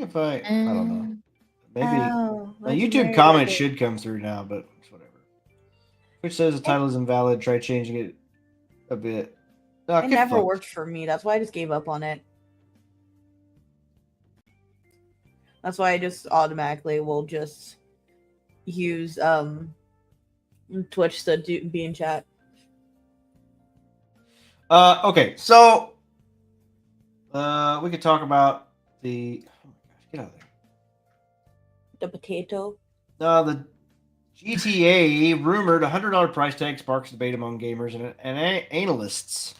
if I don't know. Maybe my YouTube Legendary comment Record. should come through now, but it's whatever. Which says the title is invalid. Try changing it a bit. It never worked for me. That's why I just gave up on it. That's why I just automatically will just use Twitch to be in chat. Okay, so we could talk about the. Oh my gosh, get out of there. The potato. The GTA rumored $100 price tag sparks debate among gamers and analysts.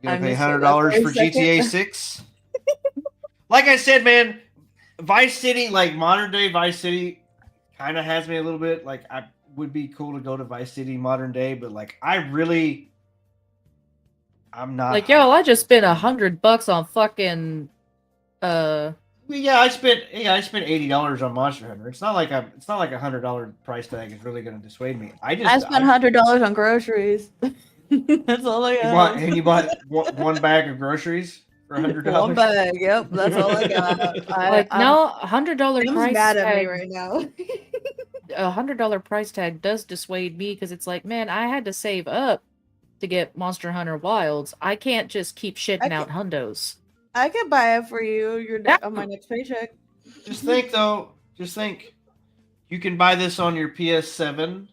You gonna pay $100 for GTA 6? Like I said, man, Vice City, like modern day Vice City, kind of has me a little bit. Like, I would be cool to go to Vice City modern day, but like, I'm not like, yo, I just spent $100 on fucking. Yeah, I spent $80 on Monster Hunter. It's not like $100 price tag is really going to dissuade me. I spent $100 on groceries. That's all I got. You bought one bag of groceries for $100. One bag. Yep, that's all I got. No, $100 price mad tag. At me right now. $100 price tag does dissuade me because it's like, man, I had to save up to get Monster Hunter Wilds. I can't just keep shitting out hundos. I can buy it for you. On my next paycheck. Just think, though. You can buy this on your PS7.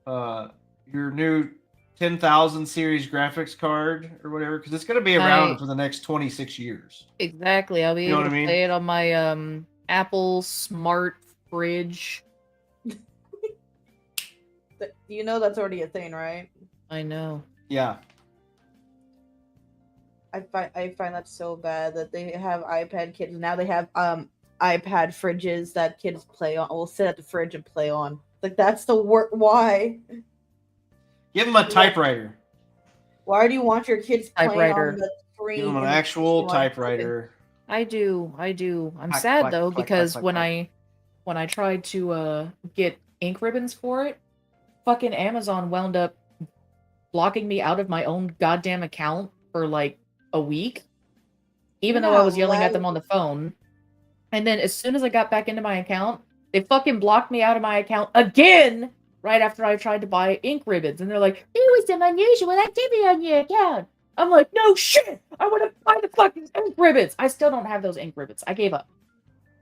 Your new 10,000 series graphics card or whatever, because it's going to be around for the next 26 years. Exactly. I'll be able to play it on my Apple Smart Fridge. You know that's already a thing, right? I know. Yeah. I find that so bad that they have iPad kids. Now they have iPad fridges that kids play on. Will sit at the fridge and play on. Like, that's the work. Why? Give them a typewriter. Why do you want your kids playing on the screen? Give them an actual typewriter. I do. I'm sad though because when I tried to get ink ribbons for it, fucking Amazon wound up blocking me out of my own goddamn account for like a week, even though I was yelling at them on the phone. And then as soon as I got back into my account, they fucking blocked me out of my account again right after I tried to buy ink ribbons. And they're like, there was some unusual activity on your account. I'm like, no shit! I want to buy the fucking ink ribbons! I still don't have those ink ribbons. I gave up.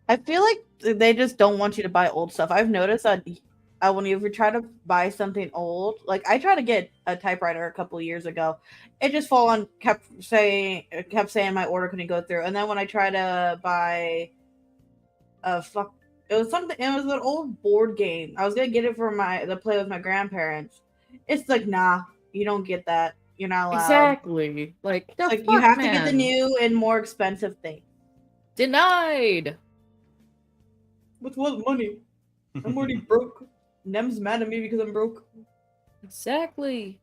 I feel like they just don't want you to buy old stuff. I've noticed that when you try to buy something old, like I tried to get a typewriter a couple of years ago, it just kept saying my order couldn't go through. And then when I tried to buy it was an old board game. I was gonna get it for to play with my grandparents. It's like, nah, you don't get that. You're not allowed. Exactly. Like you have to get the new and more expensive thing. Denied. With what money? I'm already broke. Nem's mad at me because I'm broke. Exactly.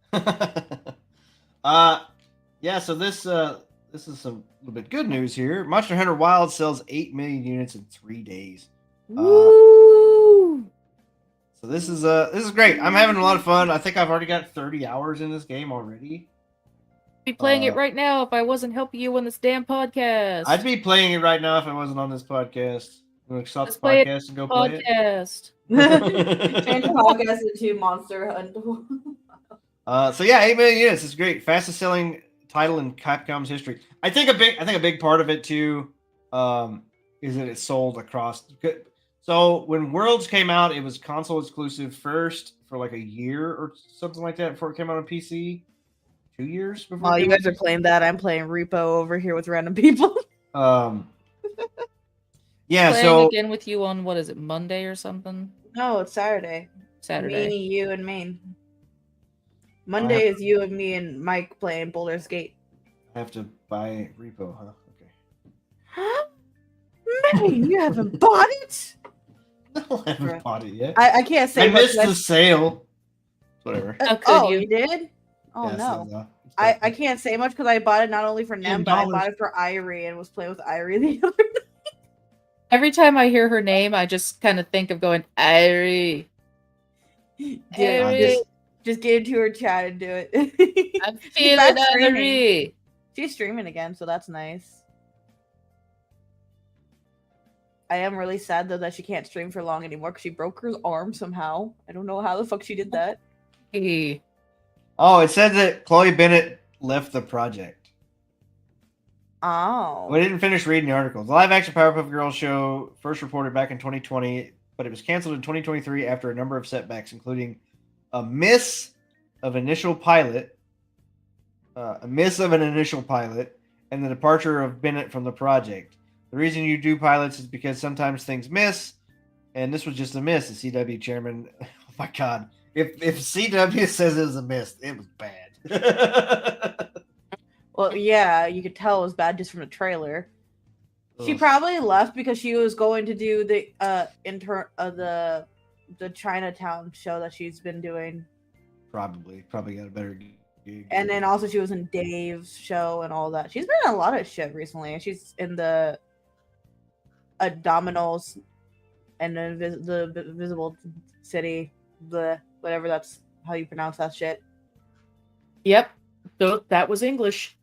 Yeah, so this is some little bit good news here. Monster Hunter Wild sells 8 million units in 3 days. Woo! So this is great. I'm having a lot of fun. I think I've already got 30 hours in this game already. I'd be playing it right now if I wasn't helping you on this damn podcast. I'd be playing it right now if I wasn't on this podcast. I'm going to stop the podcast and go play it. Change the podcast into Monster Hunter. So yeah, 8 million units is great. Fastest selling title in Capcom's history. I think a big part of it too is that it's sold across. So when Worlds came out, it was console exclusive first for like a year or something like that before it came out on PC. 2 years before. Oh, you guys are playing that. I'm playing Repo over here with random people. Yeah, playing again with you on, what is it, Monday or something? No, it's Saturday. Saturday. Me, you, and Maine. Monday is you and me and Mike playing Boulder's Gate. I have to buy Repo, huh? Okay. Huh? Maine, you haven't bought it? No, I haven't bought it yet. I can't say I missed the sale. Whatever. You did? Oh, yeah, no. I can't say much because I bought it not only for Nem, but I bought it for Irie and was playing with Irie the other night. Every time I hear her name, I just kind of think of going, Irie. Just get into her chat and do it. I'm feeling Irie. She's streaming again, so that's nice. I am really sad though that she can't stream for long anymore because she broke her arm somehow. I don't know how the fuck she did that. Hey. Oh, it said that Chloe Bennett left the project. Oh. We didn't finish reading the article. The live-action Powerpuff Girls show first reported back in 2020, but it was canceled in 2023 after a number of setbacks, including a miss of an initial pilot, and the departure of Bennett from the project. The reason you do pilots is because sometimes things miss, and this was just a miss. The CW chairman, oh my god, if CW says it was a miss, it was bad. Well, yeah, you could tell it was bad just from the trailer. She Ugh. probably left because she was going to do the the Chinatown show that she's been doing. Probably got a better gig. And then also she was in Dave's show and all that. She's been in a lot of shit recently. She's in the Domino's and the Visible City, the whatever that's how you pronounce that shit. Yep. That was English.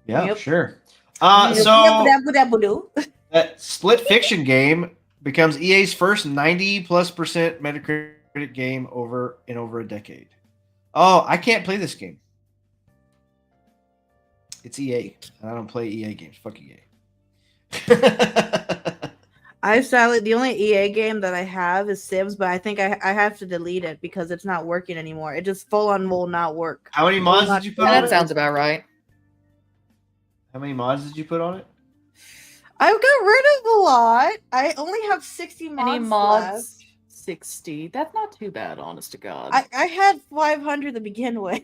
Yeah, Yep. sure. So Yep. that Split Fiction game becomes EA's first 90+% Metacritic game in over a decade. Oh, I can't play this game. It's EA, and I don't play EA games. Fuck EA. The only EA game that I have is Sims, but I think I have to delete it because it's not working anymore. It just full on will not work. How many mods did you put on That it? sounds about right. How many mods did you put on it? I've got rid of a lot. I only have 60 mods. Any mods? Left. 60. That's not too bad, honest to God. I had 500 to begin with.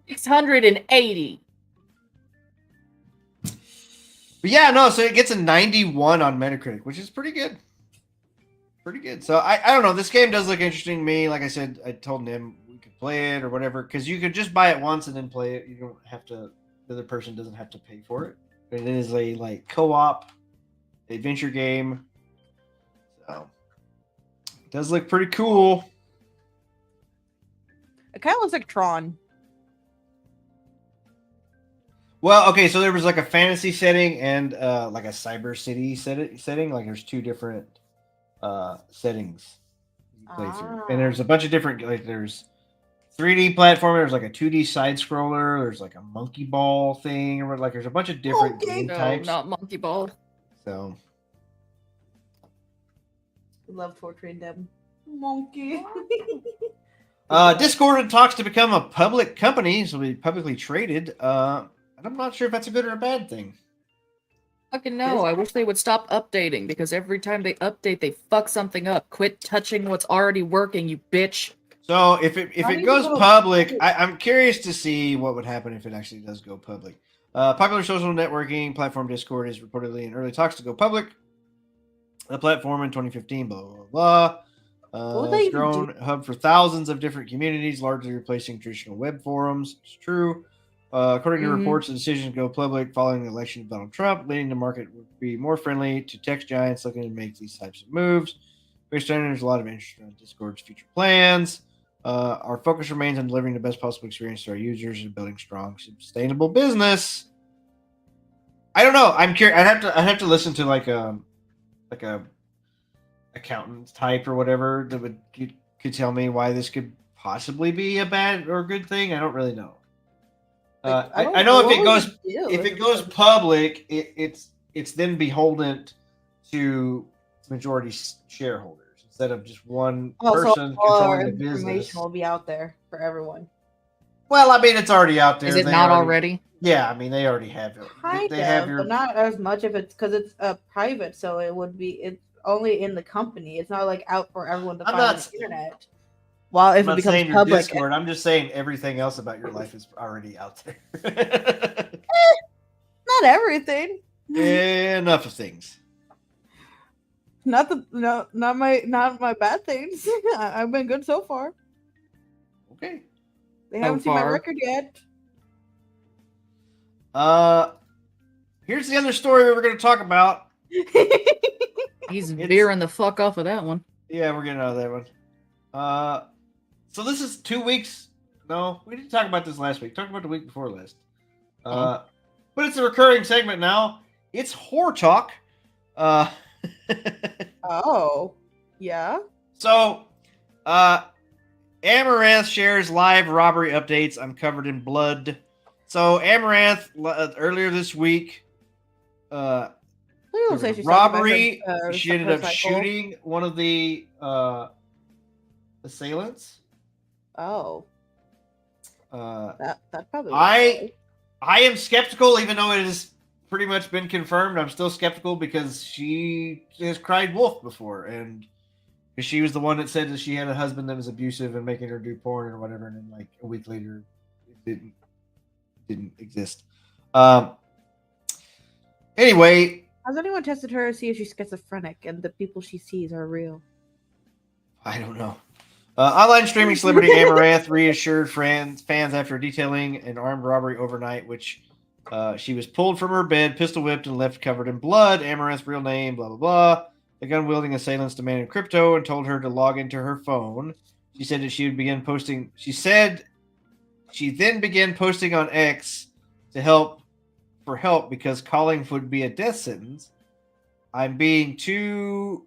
680. But yeah, no, so it gets a 91 on Metacritic, which is pretty good. Pretty good. So I don't know. This game does look interesting to me. Like I said, I told him we could play it or whatever, because you could just buy it once and then play it. You don't have to, the other person doesn't have to pay for it. But it is a like co-op adventure game. So it does look pretty cool. It kind of looks like Tron. Well, okay, so there was like a fantasy setting and like a cyber city setting. Like there's two different settings you play through. And there's a bunch of different, like there's 3D platformer, there's like a 2D side scroller, there's like a monkey ball thing, or like there's a bunch of different game types. Not monkey ball. So Love torturing them. Monkey. Discord talks to become a public company, so it'll be publicly traded. And I'm not sure if that's a good or a bad thing. Fucking no, I wish they would stop updating, because every time they update, they fuck something up. Quit touching what's already working, you bitch. So if it goes public, I'm curious to see what would happen if it actually does go public. Popular social networking platform Discord is reportedly in early talks to go public. The platform in 2015, blah, blah, blah. It's grown a hub for thousands of different communities, largely replacing traditional web forums. It's true. According to reports, the decision to go public following the election of Donald Trump, leading the market would be more friendly to tech giants looking to make these types of moves. Based on there's a lot of interest in Discord's future plans. Our focus remains on delivering the best possible experience to our users and building strong, sustainable business. I don't know. I'm curious. I'd have to listen to like a accountant type or whatever that could tell me why this could possibly be a bad or good thing. I don't really know. I know if it goes public, it's then beholden to majority shareholders instead of just one person controlling the business. Information will be out there for everyone. Well, I mean, it's already out there. Is it not already? Yeah, I mean, they already have it. They have but not as much if it's because it's private, so it's only in the company. It's not like out for everyone to find on the internet. Well, if it becomes public, Discord, I'm just saying everything else about your life is already out there. Not everything. Enough of things. Not my bad things. I've been good so far. Okay. They haven't seen my record yet. Here's the other story we were going to talk about. He's veering the fuck off of that one. Yeah, we're getting out of that one. So this is 2 weeks. No, we didn't talk about this last week. Talked about the week before last. But it's a recurring segment now. It's Horror Talk. Oh, yeah. So, Amaranth shares live robbery updates. I'm covered in blood. So, Amaranth earlier this week, there We'll was say a she's talking about robbery. her, She ended her up cycle. shooting one of the assailants. Oh, that probably. I am skeptical, even though it has pretty much been confirmed. I'm still skeptical because she has cried wolf before, and because she was the one that said that she had a husband that was abusive and making her do porn or whatever, and then like a week later, it didn't exist. Anyway, Has anyone tested her to see if she's schizophrenic and the people she sees are real? I don't know. Online streaming celebrity Amaranth reassured fans after detailing an armed robbery overnight, which she was pulled from her bed, pistol whipped, and left covered in blood. Amaranth's real name, blah, blah, blah. The gun-wielding assailants demanded crypto and told her to log into her phone. She said that she would begin posting. She said she then began posting on X to help because calling would be a death sentence. I'm being too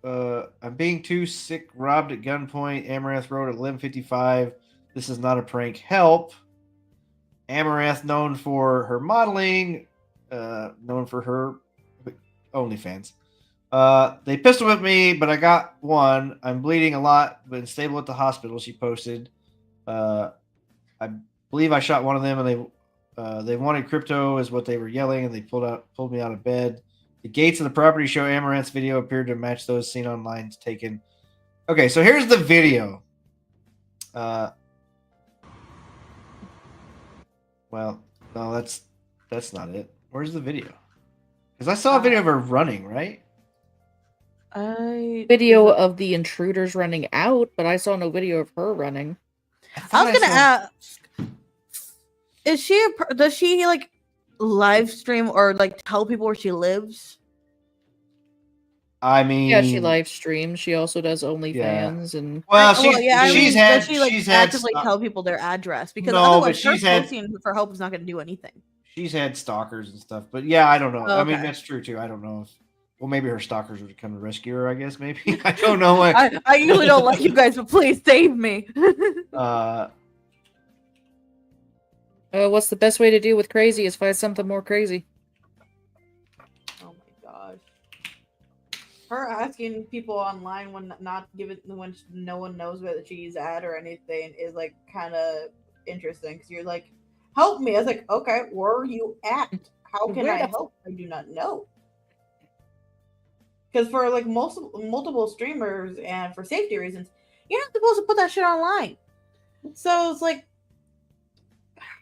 sick, robbed at gunpoint. Amaranth wrote at 11:55. This is not a prank. Help. Amaranth, known for her modeling, known for her OnlyFans. They pistol whipped me, but I got one. I'm bleeding a lot, but stable at the hospital. She posted. I believe I shot one of them, and they wanted crypto, is what they were yelling, and they pulled me out of bed. The gates of the property show Amaranth's video appeared to match those seen online taken. Okay, so here's the video. Well, no, that's not it. Where's the video? Because I saw a video of her running, right? Video of the intruders running out, but I saw no video of her running. I was gonna ask, does she like live stream or like tell people where she lives? I mean, yeah, she live streams. She also does OnlyFans and. Well, does she like actively tell people their address? Because otherwise, her posting for help is not going to do anything. She's had stalkers and stuff, but yeah, I don't know. Oh, I mean, that's true too. I don't know if. Well, maybe her stalkers would come to rescue her. I guess maybe I don't know. I usually don't like you guys, but please save me. What's the best way to deal with crazy is find something more crazy. Oh my gosh. Her asking people online when no one knows where she's at or anything is like kind of interesting because you're like, help me. I was like, okay, where are you at? How can I help? I do not know. Because for like multiple streamers and for safety reasons, you're not supposed to put that shit online. So it's like,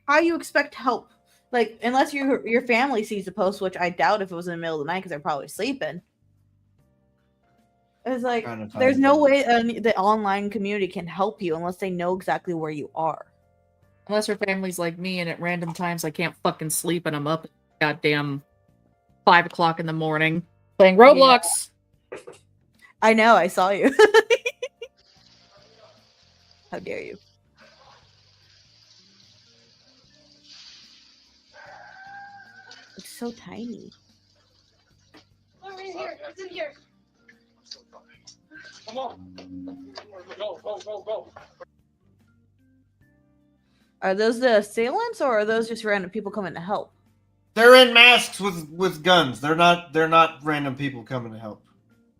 how you expect help? Like, unless your family sees the post, which I doubt if it was in the middle of the night because they're probably sleeping. It's like, there's no way the online community can help you unless they know exactly where you are. Unless her family's like me and at random times I can't fucking sleep and I'm up at goddamn 5 o'clock in the morning playing Roblox. Yeah. I know, I saw you. How dare you? It's so tiny. It's in here. It's in here. Come on. Go. Are those the assailants or are those just random people coming to help? They're in masks with guns. They're not random people coming to help.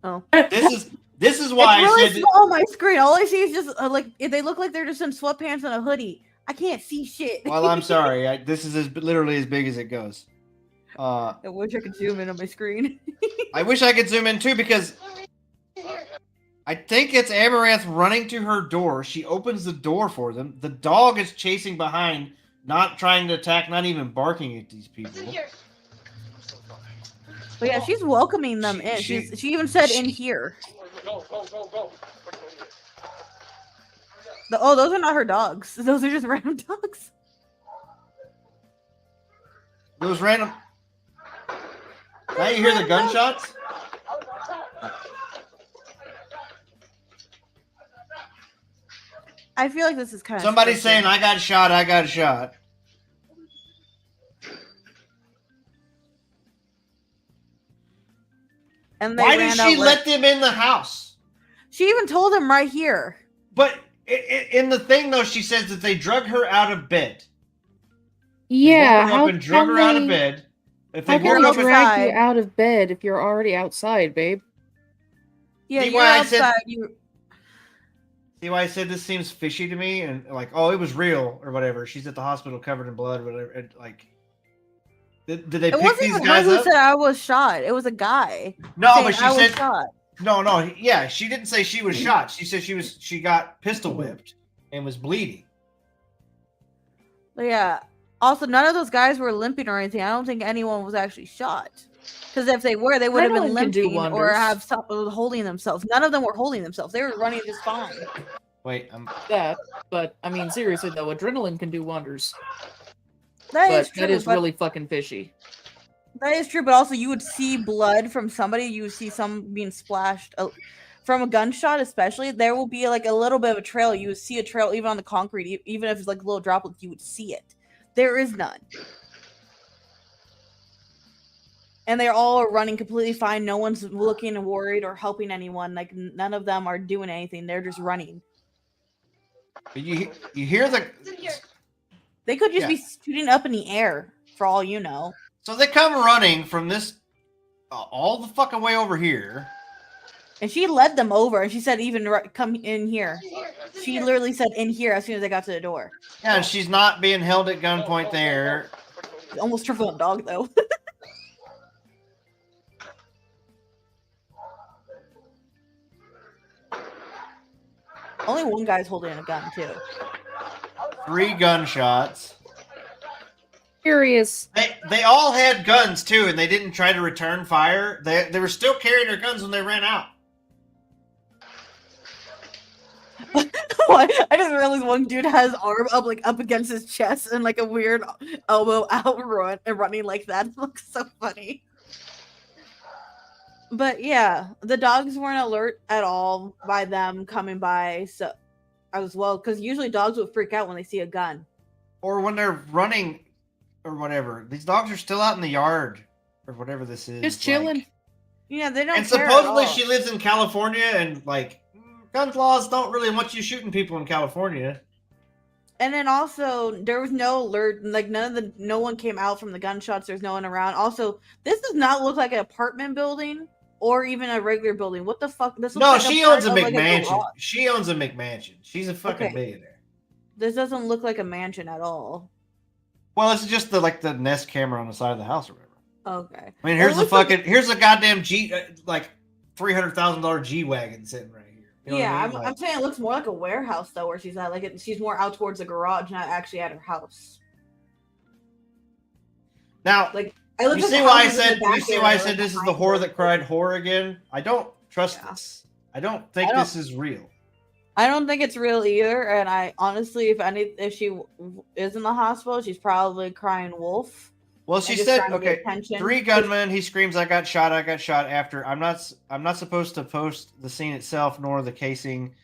Oh. This is why it's really I said small on my screen. All I see is just like they look like they're just in sweatpants and a hoodie. I can't see shit. Well, I'm sorry. This is literally as big as it goes. I wish I could zoom in on my screen. I wish I could zoom in too because I think it's Amaranth running to her door. She opens the door for them. The dog is chasing behind, not trying to attack, not even barking at these people. But yeah, she's welcoming them in. She even said in here. Go. Those are not her dogs. Those are just random dogs. Those random. Now you hear the gunshots? I feel like this is kind of somebody's saying, I got shot. And they Why did ran she out let them in the house? She even told him right here. But in the thing, though, she says that they drug her out of bed. Yeah, they woke her up and drug her out of bed. If they How can woke they up drag you outside. out of bed if you're already outside, babe? Yeah, See you're why I outside. said- See why I said this seems fishy to me? And like, oh, it was real or whatever. She's at the hospital covered in blood, whatever. And, like, did they It pick wasn't these even her guys who up? said I was shot. It was a guy. No, saying but she I was said shot. no. Yeah, she didn't say she was shot. She said she got pistol whipped and was bleeding. But yeah. Also, none of those guys were limping or anything. I don't think anyone was actually shot. Because if they were, they would have been Adrenaline can do limping or wonders. have stopped holding themselves. None of them were holding themselves. They were running just fine. Wait, That, but I mean, seriously though, adrenaline can do wonders. That But is true. that is but really fucking fishy. that is true. But also, you would see blood from somebody. You would see some being splashed from a gunshot, especially. There will be like a little bit of a trail. You would see a trail even on the concrete, even if it's like little droplets. You would see it. There is none. And they're all running completely fine. No one's looking and worried or helping anyone. Like none of them are doing anything. They're just running. you hear the It's in here. They could just be shooting up in the air for all you know. so they come running from this all the fucking way over here. And she led them over, and she said, "Even come in here." It's in here. It's in She here. literally said, "In here," as soon as they got to the door. Yeah, and she's not being held at gunpoint there. Almost triple a dog though. Only one guy's holding a gun too. 3 gunshots. Curious. They all had guns too, and they didn't try to return fire. They were still carrying their guns when they ran out. What? I just realized one dude has his arm up like up against his chest and like a weird elbow out running like that. It looks so funny. But yeah, the dogs weren't alert at all by them coming by so as well, because usually dogs would freak out when they see a gun. Or when they're running or whatever. These dogs are still out in the yard or whatever this is. Just chilling. Yeah, they don't And care at supposedly all. she lives in California, and like gun laws don't really want you shooting people in California. And then also there was no alert, like no one came out from the gunshots. There's no one around. Also, this does not look like an apartment building or even a regular building. What the fuck? This looks No, like she part owns a of, like, McMansion. garage. She owns a McMansion. She's a fucking Okay. billionaire. This doesn't look like a mansion at all. Well, it's just the Nest camera on the side of the house or whatever. Okay. I mean, Well, here's a goddamn G like $300,000 G wagon sitting right here. You know what Yeah, I mean? I'm saying it looks more like a warehouse though, where she's at. Like she's more out towards the garage, not actually at her house. Now, Like I looked you at see the why I houses in said the back area, like, this is the behind whore her. that cried whore again? I don't trust Yeah. this. I don't think this is real. I don't think it's real either. And I honestly, if she is in the hospital, she's probably crying wolf. Well, and she just said, trying to get okay, attention. 3 gunmen. He screams, "I got shot! I got shot!" After I'm not supposed to post the scene itself nor the casing,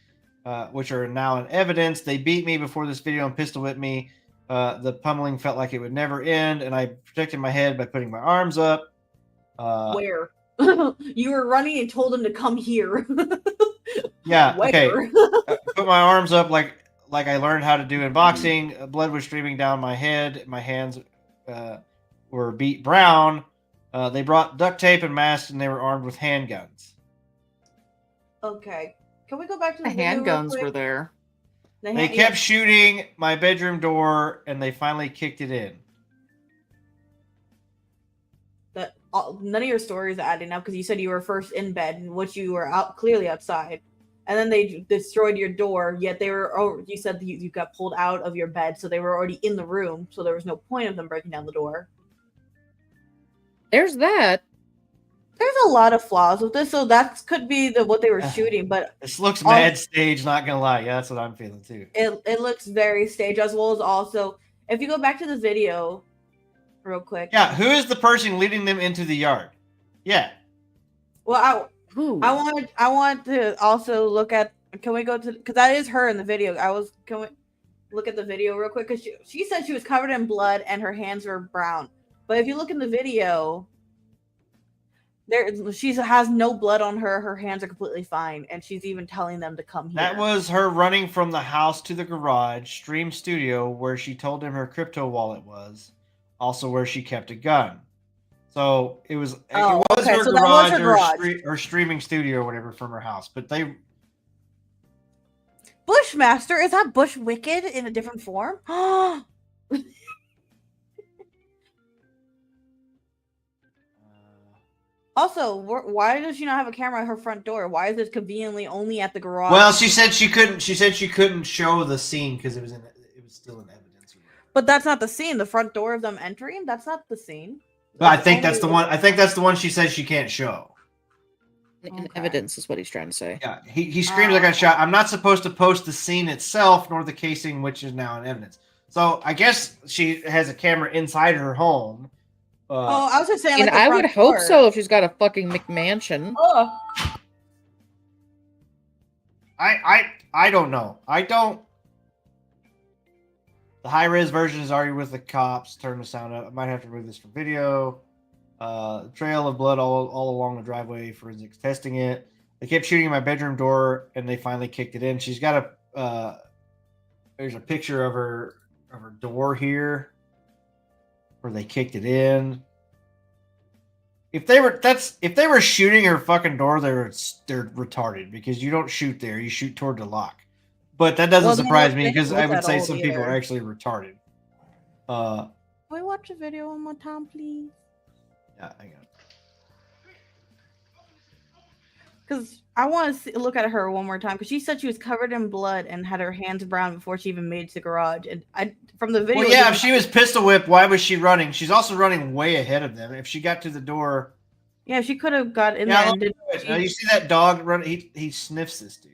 which are now in evidence. They beat me before this video and pistol whipped me. The pummeling felt like it would never end, and I protected my head by putting my arms up. Where? You were running and told him to come here. Yeah. Where? Okay. Put my arms up like I learned how to do in boxing. Blood was streaming down my head. My hands were beat brown. They brought duct tape and masks, and they were armed with handguns. Okay. Can we go back to The the video real handguns quick? were there. They kept shooting my bedroom door, and they finally kicked it in. None of your stories are adding up because you said you were first in bed, in which you were out clearly outside, and then they destroyed your door. Yet they were. Oh, you said that you got pulled out of your bed, so they were already in the room. So there was no point of them breaking down the door. There's that. There's a lot of flaws with this, so that could be what they were shooting. But This looks mad stage, not gonna lie. Yeah, that's what I'm feeling too. it looks very staged, as well as also if you go back to the video, real quick. Yeah, who is the person leading them into the yard? Yeah. Well, Who? I want to also look at. Can we go to? Because that is her in the video. Can we look at the video real quick? Because she said she was covered in blood and her hands were brown. But if you look in the video, She has no blood on her. Her hands are completely fine, and she's even telling them to come here. That was her running from the house to the garage, Stream Studio, where she told him her crypto wallet was, also where she kept a gun. So it was her garage, or streaming studio or whatever from her house. But they Bushmaster, is that Bush Wicked in a different form? Also, why does she not have a camera at her front door? Why is it conveniently only at the garage? Well, she said she couldn't. She said she couldn't show the scene because it was still in evidence. But that's not the scene. The front door of them entering. That's not the scene. But I think that's the one. I think that's the one she said she can't show. In evidence is what he's trying to say. Yeah, he screams, "I got shot." I'm not supposed to post the scene itself nor the casing, which is now in evidence. So I guess she has a camera inside her home. I was just saying. And I would hope so if she's got a fucking McMansion. Oh. I don't know. I don't. The high res version is already with the cops. Turn the sound up. I might have to remove this from video. Trail of blood all along the driveway. Forensics testing it. They kept shooting my bedroom door, and they finally kicked it in. She's got a. There's a picture of her door here, where they kicked it in. If they were shooting her fucking door, they're retarded because you don't shoot there. You shoot toward the lock. But that doesn't surprise me because I would say some people are actually retarded. Can we watch the video one more time, please? Yeah, I got it. Because I want to look at her one more time because she said she was covered in blood and had her hands brown before she even made it to the garage. And from the video, well, yeah, if she was pistol whipped, why was she running? She's also running way ahead of them. If she got to the door, yeah, she could have got in there. And now you see that dog run? He sniffs this dude,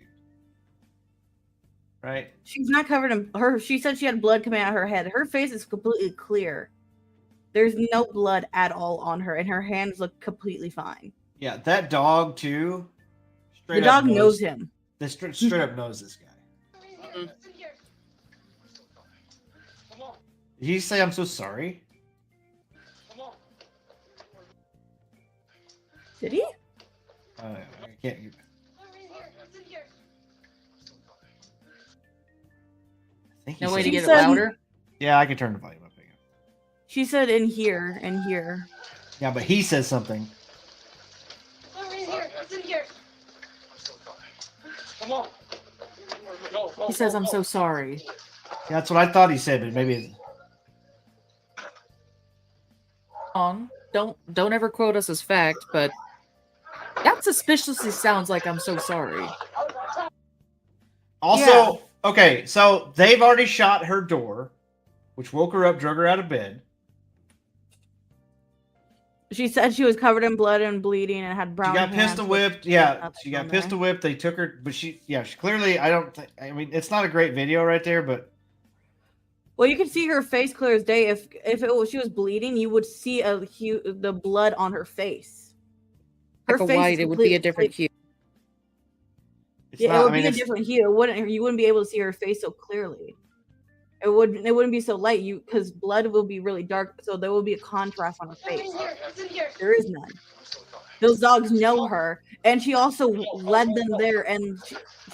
right? She's not covered in her. She said she had blood coming out of her head. Her face is completely clear. There's no blood at all on her, and her hands look completely fine. Yeah, that dog too. The dog knows him. They straight up knows this guy. Mm-hmm. Did he say, "I'm so sorry"? Did he? I can't. I think No way to get it said, louder? Yeah, I can turn the volume up again. She said in here, in here. Yeah, but he says something. He says, "I'm so sorry." Yeah, that's what I thought he said, but maybe. Don't ever quote us as fact, but that suspiciously sounds like "I'm so sorry." Also, okay, so they've already shot her door, which woke her up, drug her out of bed. She said she was covered in blood and bleeding and had brown. She got hands pistol whipped. Yeah, she got pistol whipped. They took her, but she clearly. I mean, it's not a great video right there, but. Well, you can see her face clear as day. If she was bleeding, you would see the blood on her face. Her face white, it would be a different hue. It would be a different hue. You wouldn't be able to see her face so clearly. It wouldn't be so light. Because blood will be really dark, so there will be a contrast on her face. There is none. Those dogs know her, and she also led them there, and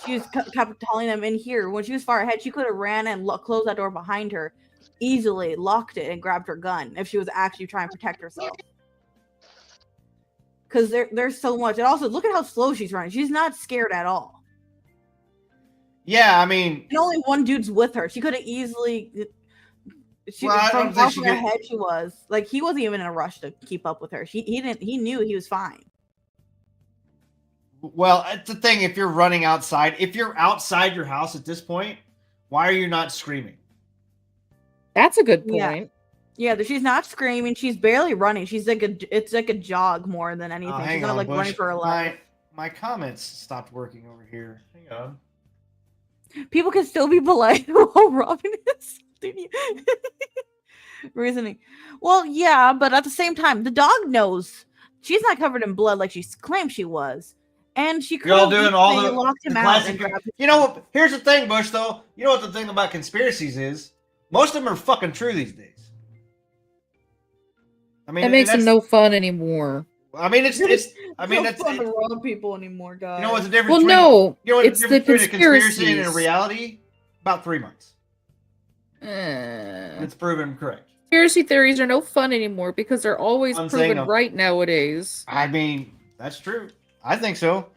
she kept telling them in here. When she was far ahead, she could have ran and closed that door behind her, easily locked it, and grabbed her gun if she was actually trying to protect herself. Because there's so much. And also, look at how slow she's running. She's not scared at all. Yeah, I mean, and only one dude's with her. She could have easily. She was like, he wasn't even in a rush to keep up with her. He knew he was fine. Well, it's the thing. If you're running outside, if you're outside your house at this point, why are you not screaming? That's a good point. Yeah, she's not screaming. She's barely running. It's like a jog more than anything. She's not like running for her life. My comments stopped working over here. Hang on. People can still be polite while Robin is reasoning. Well, yeah, but at the same time, the dog knows she's not covered in blood like she claimed she was, and she could have doing all the locked him classic. out. You know what? Here's the thing, Bush. Though, you know what the thing about conspiracies is? Most of them are fucking true these days. I mean, that makes them no fun anymore. I mean, it's. I mean, it's that's. not fun to rob people anymore, guys. You know what's the difference? Well, between, no, you know what's it's the the difference between a conspiracy and a conspiracies. reality? About 3 months. Eh. It's proven correct. Conspiracy theories are no fun anymore because they're always I'm saying proven them. right nowadays. I mean, that's true. I think so.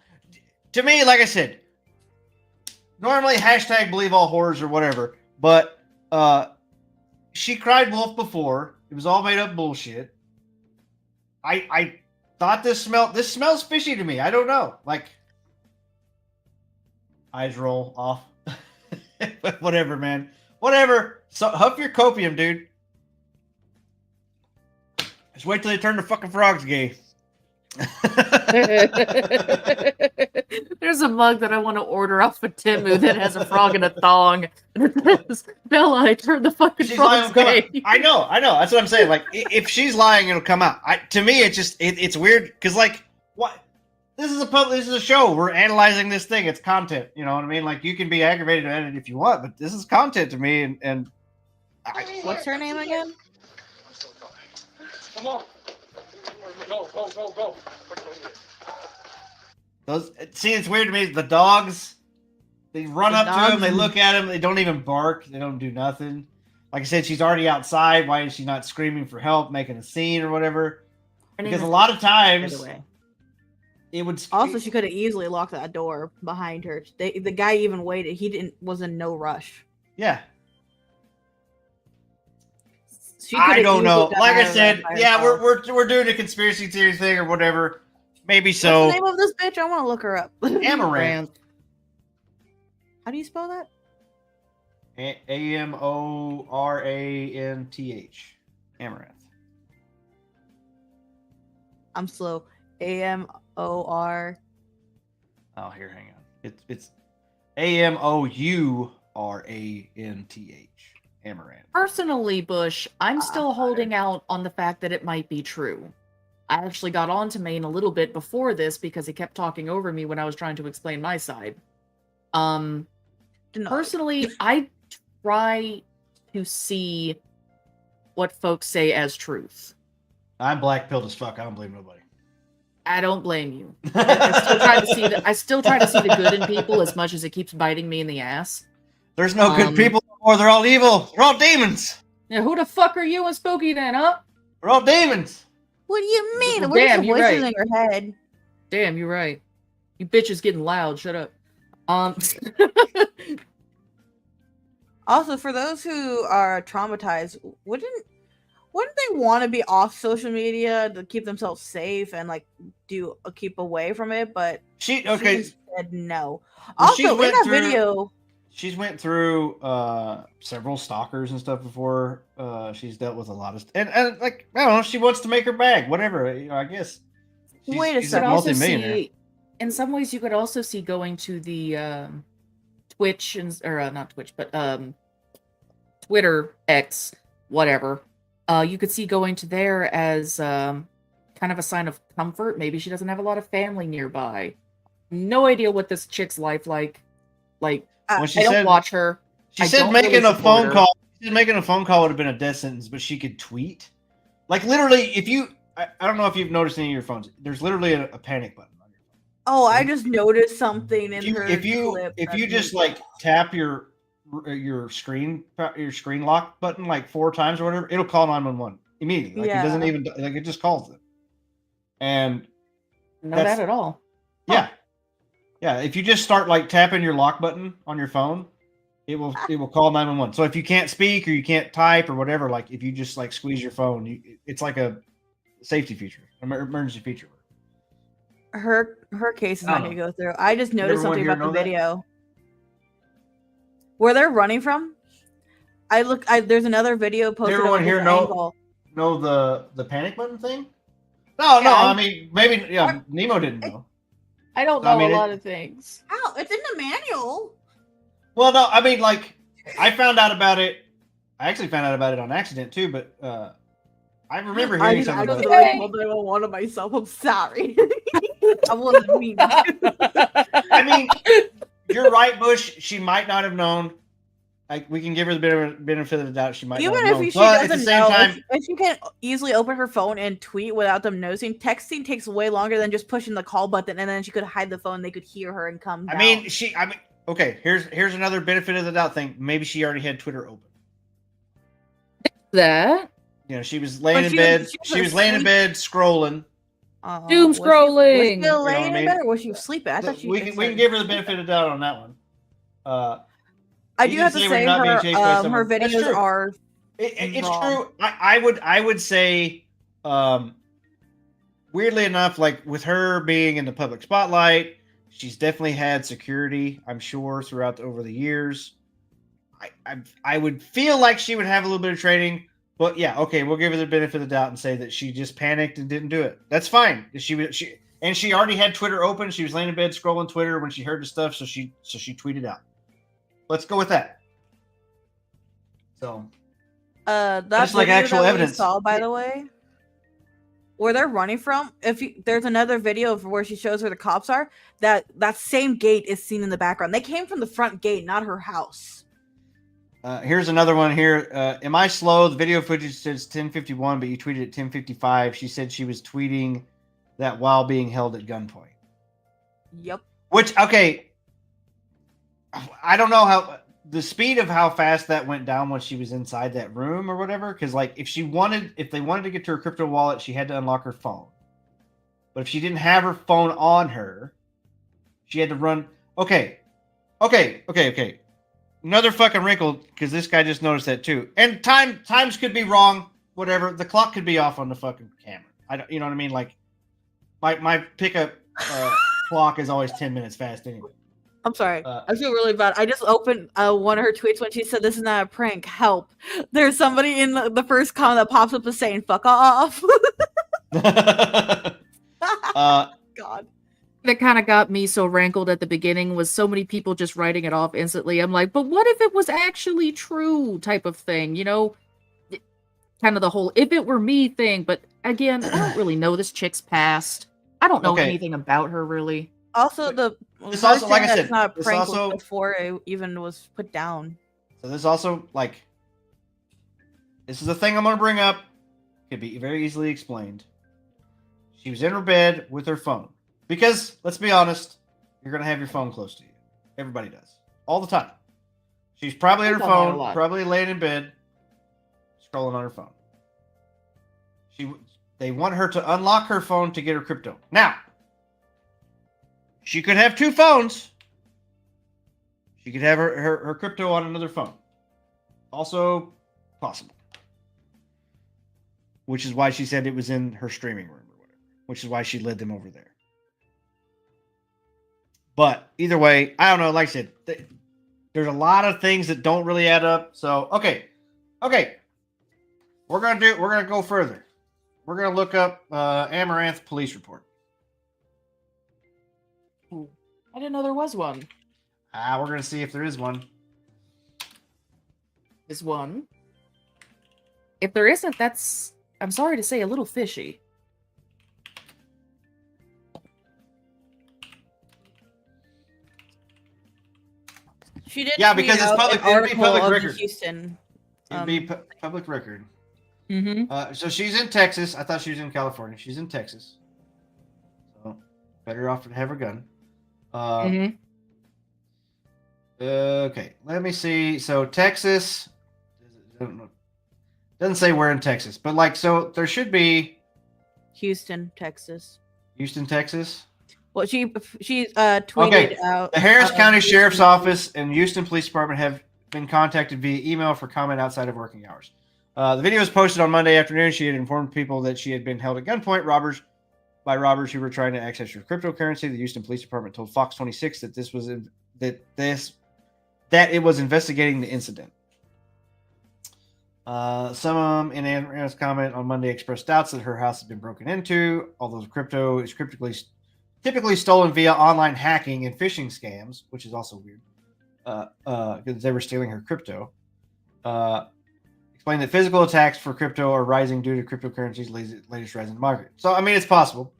To me, like I said, normally hashtag believe all horrors or whatever, but she cried wolf before. It was all made up bullshit. I thought this smells fishy to me. I don't know. Like eyes roll off. Whatever, man. Whatever. So huff your copium, dude. Just wait till they turn the fucking frogs gay. There's a mug that I want to order off of Temu that has a frog and a thong. And it says, Bella, I turned the fucking She's lying, frogs gay. I know. That's what I'm saying. Like, if she's lying, it'll come out. To me, it's just it's weird because, like, what? This is a show. We're analyzing this thing. It's content. You know what I mean? Like, you can be aggravated at it if you want, but this is content to me. And What's her name again? Come on. Go. See, it's weird to me. The dogs, they run up to him. They look at him. They don't even bark. They don't do nothing. Like I said, she's already outside. Why is she not screaming for help, making a scene or whatever? Because a lot of times it would. Also, she could have easily locked that door behind her. The guy even waited. He was in no rush. Yeah. She I don't know. Like I said, yeah, herself. we're doing a conspiracy theory thing or whatever. Maybe What's so. the name of this bitch? I want to look her up. Amaranth. How do you spell that? Amoranth. Amaranth. I'm slow. AMOR. Oh, here, hang on. It's AMOURANTH. Amaranth. Personally, Bush, I'm still holding out on the fact that it might be true. I actually got on to Maine a little bit before this because he kept talking over me when I was trying to explain my side. Personally, I try to see what folks say as truth. I'm black pilled as fuck. I don't blame nobody. I don't blame you. I still try to see the good in people as much as it keeps biting me in the ass. There's no good people anymore. They're all evil. They're all demons. Yeah, who the fuck are you and Spooky then, huh? They're all demons. What do you mean? Well, What are damn, the you're voices right. in your head? Damn, you're right. You bitches getting loud. Shut up. Also, for those who are traumatized, wouldn't they want to be off social media to keep themselves safe and like keep away from it? But She said no. Well, Also, in that video, she's went through several stalkers and stuff before. She's dealt with a lot of and like I don't know. She wants to make her bag, whatever. You know, I guess. Wait a she's second. multi-millionaire. In some ways, you could also see going to the Twitch or not Twitch, but Twitter X, whatever. You could see going to there as kind of a sign of comfort. Maybe she doesn't have a lot of family nearby. No idea what this chick's life like. Like, I don't watch her. She said making a phone call. She said making a phone call would have been a death sentence, but she could tweet. Like literally, if you, I don't know if you've noticed any of your phones. There's literally a panic button on your phone. Oh, I just noticed something in her. If you just like tap your screen lock button like 4 times or whatever, it'll call 911 immediately. Like it doesn't even like it just calls them. And know that at all. Yeah. Yeah, if you just start like tapping your lock button on your phone, it will call 911. So if you can't speak or you can't type or whatever, like if you just like squeeze your phone, it's like a safety feature, emergency feature. Her case is not going to go through. I just noticed something about the video. Where they're running from? There's another video posted. Everyone here know the panic button thing? No, I mean maybe Nemo didn't know. I don't know a lot of things. Ow, it's in the manual. Well, no, I mean like I found out about it. I actually found out about it on accident too, but I remember hearing something about it. I told one of myself. I'm sorry. I wasn't mean. I mean, you're right, Bush. She might not have known. we can give her the benefit of the doubt. She might Even not if know. she But at the doesn't same know, time, if she can easily open her phone and tweet without them noticing, texting takes way longer than just pushing the call button, and then she could hide the phone. They could hear her and come down. okay. Here's another benefit of the doubt thing. Maybe she already had Twitter open. That She was laying in bed. She was laying in bed scrolling. Doom scrolling. Was she laying in bed or was she sleeping? I thought we can give her the benefit of the doubt on that one. I do have to say her videos are. It's true. I would say, weirdly enough, like with her being in the public spotlight, she's definitely had security. I'm sure over the years. I would feel like she would have a little bit of training, but yeah, okay, we'll give her the benefit of the doubt and say that she just panicked and didn't do it. That's fine. She already had Twitter open. She was laying in bed scrolling Twitter when she heard the stuff, so she tweeted out. Let's go with that. So, that's like actual evidence. Saw, by the way, where they're running from. There's another video of where she shows where the cops are. That same gate is seen in the background. They came from the front gate, not her house. Here's another one here. Am I slow? The video footage says 10:51, but you tweeted at 10:55. She said she was tweeting that while being held at gunpoint. Yep. Which, okay, I don't know how the speed of how fast that went down when she was inside that room or whatever. Because like if they wanted to get to her crypto wallet, she had to unlock her phone. But if she didn't have her phone on her, she had to run. Okay. Another fucking wrinkle, because this guy just noticed that too. And times could be wrong. Whatever. The clock could be off on the fucking camera. You know what I mean? Like my pickup clock is always 10 minutes fast anyway. I'm sorry. I feel really bad. I just opened one of her tweets when she said, "This is not a prank. Help." There's somebody in the first comment that pops up as saying, "Fuck off." God. That kind of got me so rankled at the beginning was so many people just writing it off instantly. I'm like, but what if it was actually true type of thing? Kind of the whole if it were me thing. But again, I don't really know this chick's past. I don't know anything about her really. Also, this also, like I said, it's not a prank before it even was put down. So this also, like, this is a thing I'm going to bring up. Could be very easily explained. She was in her bed with her phone. Because, let's be honest, you're going to have your phone close to you. Everybody does. All the time. She's probably on her phone, probably laying in bed, scrolling on her phone. They want her to unlock her phone to get her crypto. Now, she could have two phones. She could have her crypto on another phone. Also possible. Which is why she said it was in her streaming room or whatever. Which is why she led them over there. But either way, I don't know. Like I said, there's a lot of things that don't really add up. So, okay. We're gonna go further. We're gonna look up Amaranth police report. I didn't know there was one. We're gonna see if there is one. Is one? If there isn't, that's, I'm sorry to say, a little fishy. She did. Yeah, because it's public. It'd be public record. Houston. It'd be public record. Mm-hmm. So she's in Texas. I thought she was in California. She's in Texas. So better off to have her gun. Okay, let me see. So Texas. Doesn't say where in Texas, but like, so there should be. Houston, Texas. Houston, Texas. Well, she tweeted out. The Harris County Sheriff's Office and Houston Police Department have been contacted via email for comment outside of working hours. The video was posted on Monday afternoon. She had informed people that she had been held at gunpoint by robbers who were trying to access her cryptocurrency. The Houston Police Department told Fox 26 that it was investigating the incident. Some in Anna's comment on Monday expressed doubts that her house has been broken into, although crypto is typically stolen via online hacking and phishing scams, which is also weird, because they were stealing her crypto. Explained that physical attacks for crypto are rising due to cryptocurrency's latest rise in the market. So, I mean, it's possible.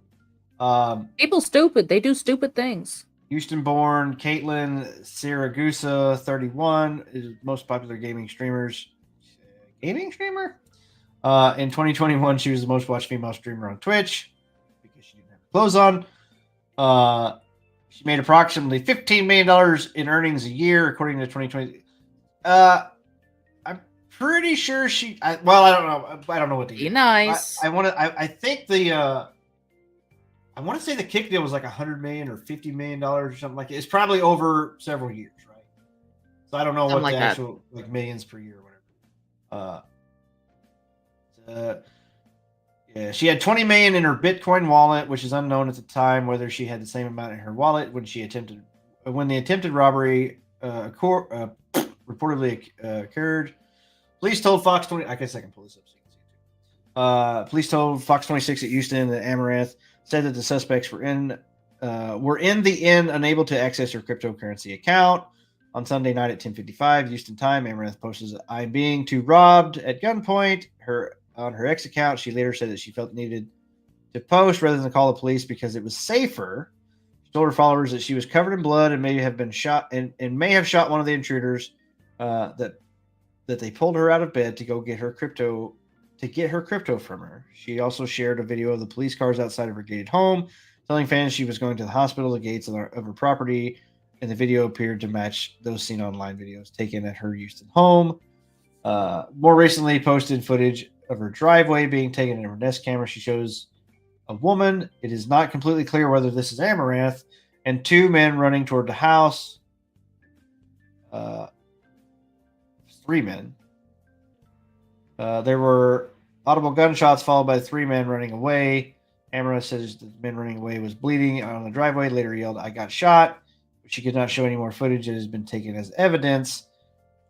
People stupid. They do stupid things. Houston-born Caitlin Siragusa, 31, is the most popular gaming streamers. Gaming streamer? In 2021, she was the most watched female streamer on Twitch because she didn't have clothes on. She made approximately $15 million in earnings a year, according to 2020. I'm pretty sure she. I don't know. I don't know what the Be nice. I think the. I want to say the kick deal was like $100 million or $50 million or something like that. It's probably over several years, right? So I don't know Something what like the that. actual like millions per year or whatever. Yeah, she had 20 million in her Bitcoin wallet, which is unknown at the time whether she had the same amount in her wallet when the attempted robbery reportedly occurred. Police told Fox 20. I guess I can pull this up so you can see it too. Police told Fox 26 at Houston that Amaranth said that the suspects were in the inn unable to access her cryptocurrency account. On Sunday night at 10:55 Houston time, Amaranth posted that I'm being too robbed at gunpoint. On her X account, she later said that she felt needed to post rather than call the police because it was safer. She told her followers that she was covered in blood and may have been shot and may have shot one of the intruders. That they pulled her out of bed to go get her crypto from her. She also shared a video of the police cars outside of her gated home, telling fans she was going to the hospital. The gates of her property and the video appeared to match those seen online videos taken at her Houston home. More recently, posted footage of her driveway being taken in her Nest camera. She shows a woman. It is not completely clear whether this is Amaranth, and two men running toward the house. Three men. There were audible gunshots followed by three men running away. Amaranth says the man running away was bleeding on the driveway. Later yelled, "I got shot." But she could not show any more footage that has been taken as evidence.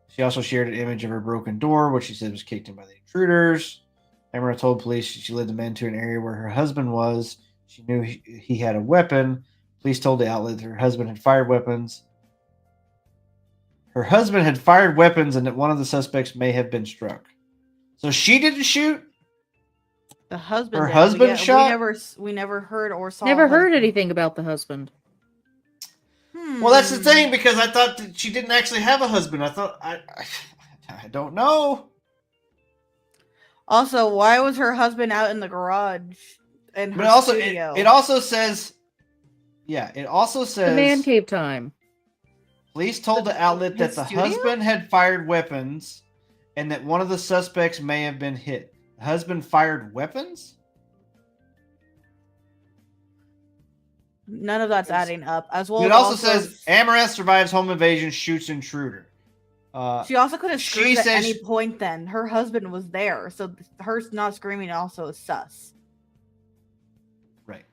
She also shared an image of her broken door, which she said was kicked in by the intruders. Amaranth told police she led the men to an area where her husband was. She knew he had a weapon. Police told the outlet that her husband had fired weapons. Her husband had fired weapons and that one of the suspects may have been struck. So she didn't shoot? The husband. Her did, husband shot? We never heard or saw. Never heard anything about the husband. Well, that's the thing, because I thought that she didn't actually have a husband. I thought I don't know. Also, why was her husband out in the garage? And But also, it also says, The man cave time. Police told the outlet that the studio? husband had fired weapons and that one of the suspects may have been hit. The husband fired weapons? None of that's adding up. As well, It also says Amaranth survives home invasion, shoots intruder. She also could have she screamed at says any point. Then her husband was there, so her not screaming also is sus. Right.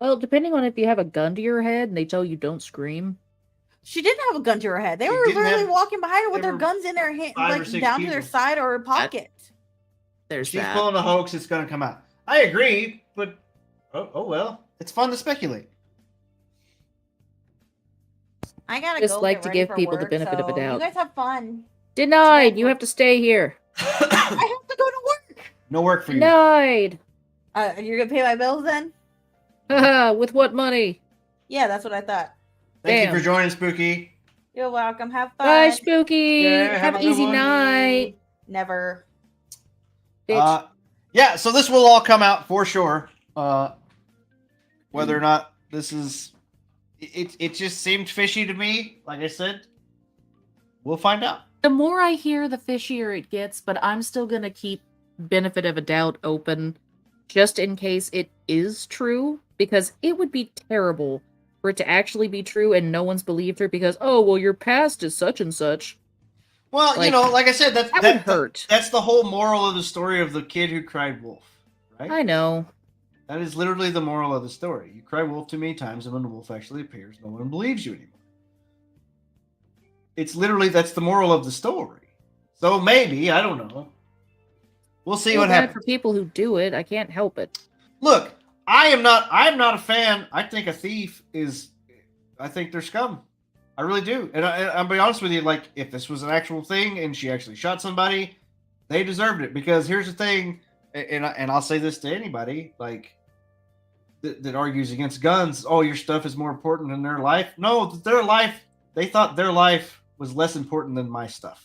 Well, depending on if you have a gun to your head and they tell you don't scream. She didn't have a gun to her head. They She were didn't literally have- walking behind her with there their were guns in their hand, 5 or like 6 down to their people. side or pocket. There's She's that. pulling a hoax, it's going to come out. I agree, but oh well. It's fun to speculate. I gotta Just go like get to ready give for people the work, benefit of a so doubt. You guys have fun. Denied. You have to stay here. I have to go to work. No work for you. Denied. You're gonna pay my bills then? Haha, with what money? Yeah, that's what I thought. Thank you Damn. for joining, Spooky. You're welcome. Have fun. Bye, Spooky. Yeah, have have an a good easy one. night. Never. Bitch. Yeah, so this will all come out for sure. Whether or not this is, it just seemed fishy to me. Like I said, we'll find out. The more I hear, the fishier it gets, but I'm still gonna keep benefit of a doubt open just in case it is true, because it would be terrible for it to actually be true and no one's believed her because, oh, well, your past is such and such. Well, Like, like I said, that would hurt. That's the whole moral of the story of the kid who cried wolf, right? I know. That is literally the moral of the story. You cry wolf too many times, and when the wolf actually appears, no one believes you anymore. It's literally, that's the moral of the story. So maybe, I don't know. We'll see Feel what bad happens. for people who do it. I can't help it. Look, I'm not a fan. I think a thief I think they're scum. I really do. And I'll be honest with you, like, if this was an actual thing and she actually shot somebody, they deserved it. Because here's the thing, and I'll say this to anybody, like, that argues against guns. Oh, your stuff is more important than their life. No, their life. They thought their life was less important than my stuff.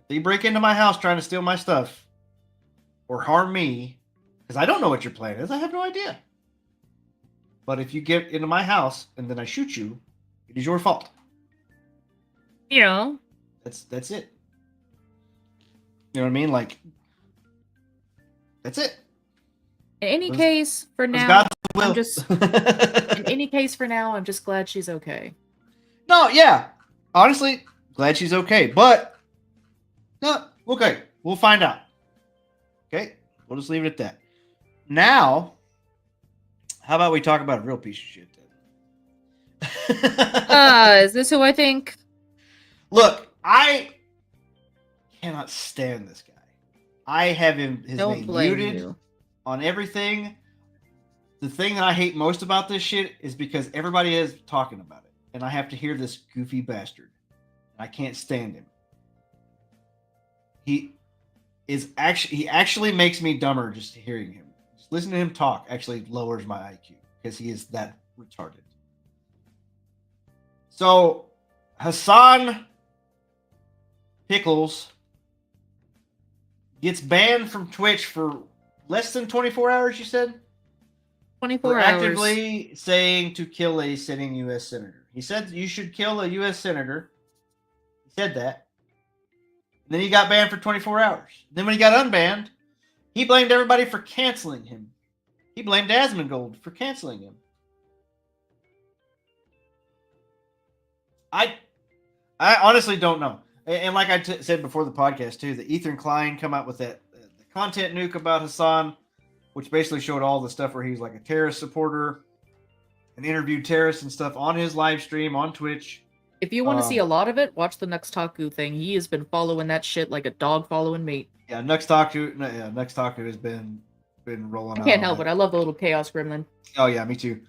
If they break into my house trying to steal my stuff or harm me, because I don't know what your plan is, I have no idea. But if you get into my house and then I shoot you, it is your fault. Yeah. That's it. You know what I mean? Like, that's it. In any Was- case, for It's now, God's will. I'm just. In any case, for now, I'm just glad she's okay. No, yeah. Honestly, glad she's okay. But no, okay. We'll find out. Okay? We'll just leave it at that. Now, how about we talk about a real piece of shit then? Is this who I think? Look, I cannot stand this guy. I have his Don't name blame muted you. on everything. The thing that I hate most about this shit is because everybody is talking about it, and I have to hear this goofy bastard. I can't stand him. He actually makes me dumber just hearing him. Just listening to him talk actually lowers my IQ because he is that retarded. So Hassan Pickles gets banned from Twitch for less than 24 hours, you said? 24 For hours. actively saying to kill a sitting U.S. senator. He said you should kill a U.S. senator. He said that. And then he got banned for 24 hours. Then when he got unbanned, he blamed everybody for canceling him. He blamed Asmongold for canceling him. I honestly don't know. And like I said before the podcast too, the Ethan Klein come out with that the content nuke about Hassan, which basically showed all the stuff where he's like a terrorist supporter and interviewed terrorists and stuff on his live stream on Twitch. If you want to see a lot of it, watch the Nuxtaku thing. He has been following that shit like a dog following meat. Yeah, Nuxtaku has been rolling. I can't help it. I love the little chaos gremlin. Oh yeah, me too.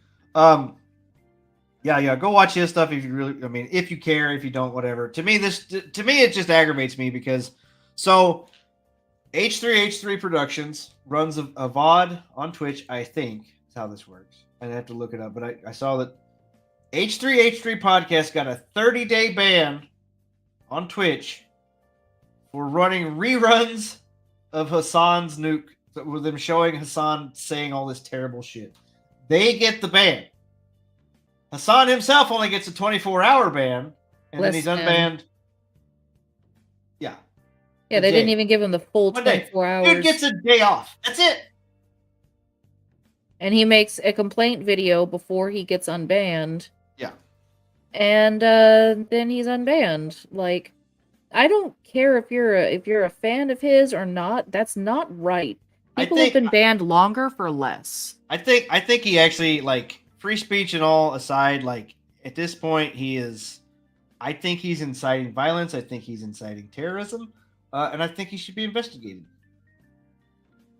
Yeah, go watch his stuff if you really. I mean, if you care, if you don't, whatever. To me, it just aggravates me because so H3H3 Productions runs a VOD on Twitch. I think is how this works. I'd have to look it up, but I saw that H3H3 Podcast got a 30-day ban on Twitch for running reruns of Hassan's nuke, with them showing Hassan saying all this terrible shit. They get the ban. Hassan himself only gets a 24-hour ban, and then he's unbanned. Yeah. Yeah, they didn't even give him the full 24 hours. Dude gets a day off. That's it. And he makes a complaint video before he gets unbanned. Yeah. And then he's unbanned. Like, I don't care if you're a fan of his or not. That's not right. People have been banned longer for less. I think he actually, like, free speech and all aside, like, at this point I think he's inciting violence. I think he's inciting terrorism. And I think he should be investigated.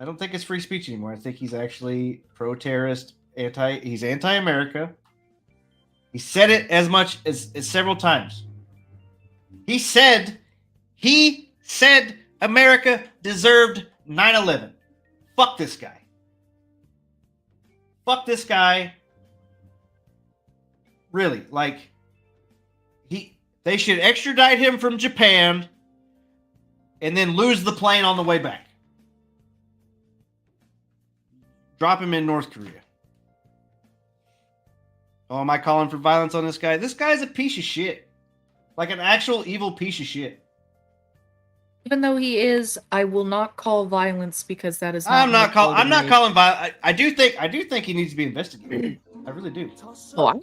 I don't think it's free speech anymore. I think he's actually pro-terrorist, he's anti-America. He said it as much as several times. He said America deserved 9/11. Fuck this guy. Fuck this guy. Really, like, they should extradite him from Japan and then lose the plane on the way back. Drop him in North Korea. Oh, am I calling for violence on this guy? This guy's a piece of shit. Like an actual evil piece of shit. Even though he is, I will not call violence because that is not. I'm not calling violence. I do think he needs to be investigated. I really do. Oh, I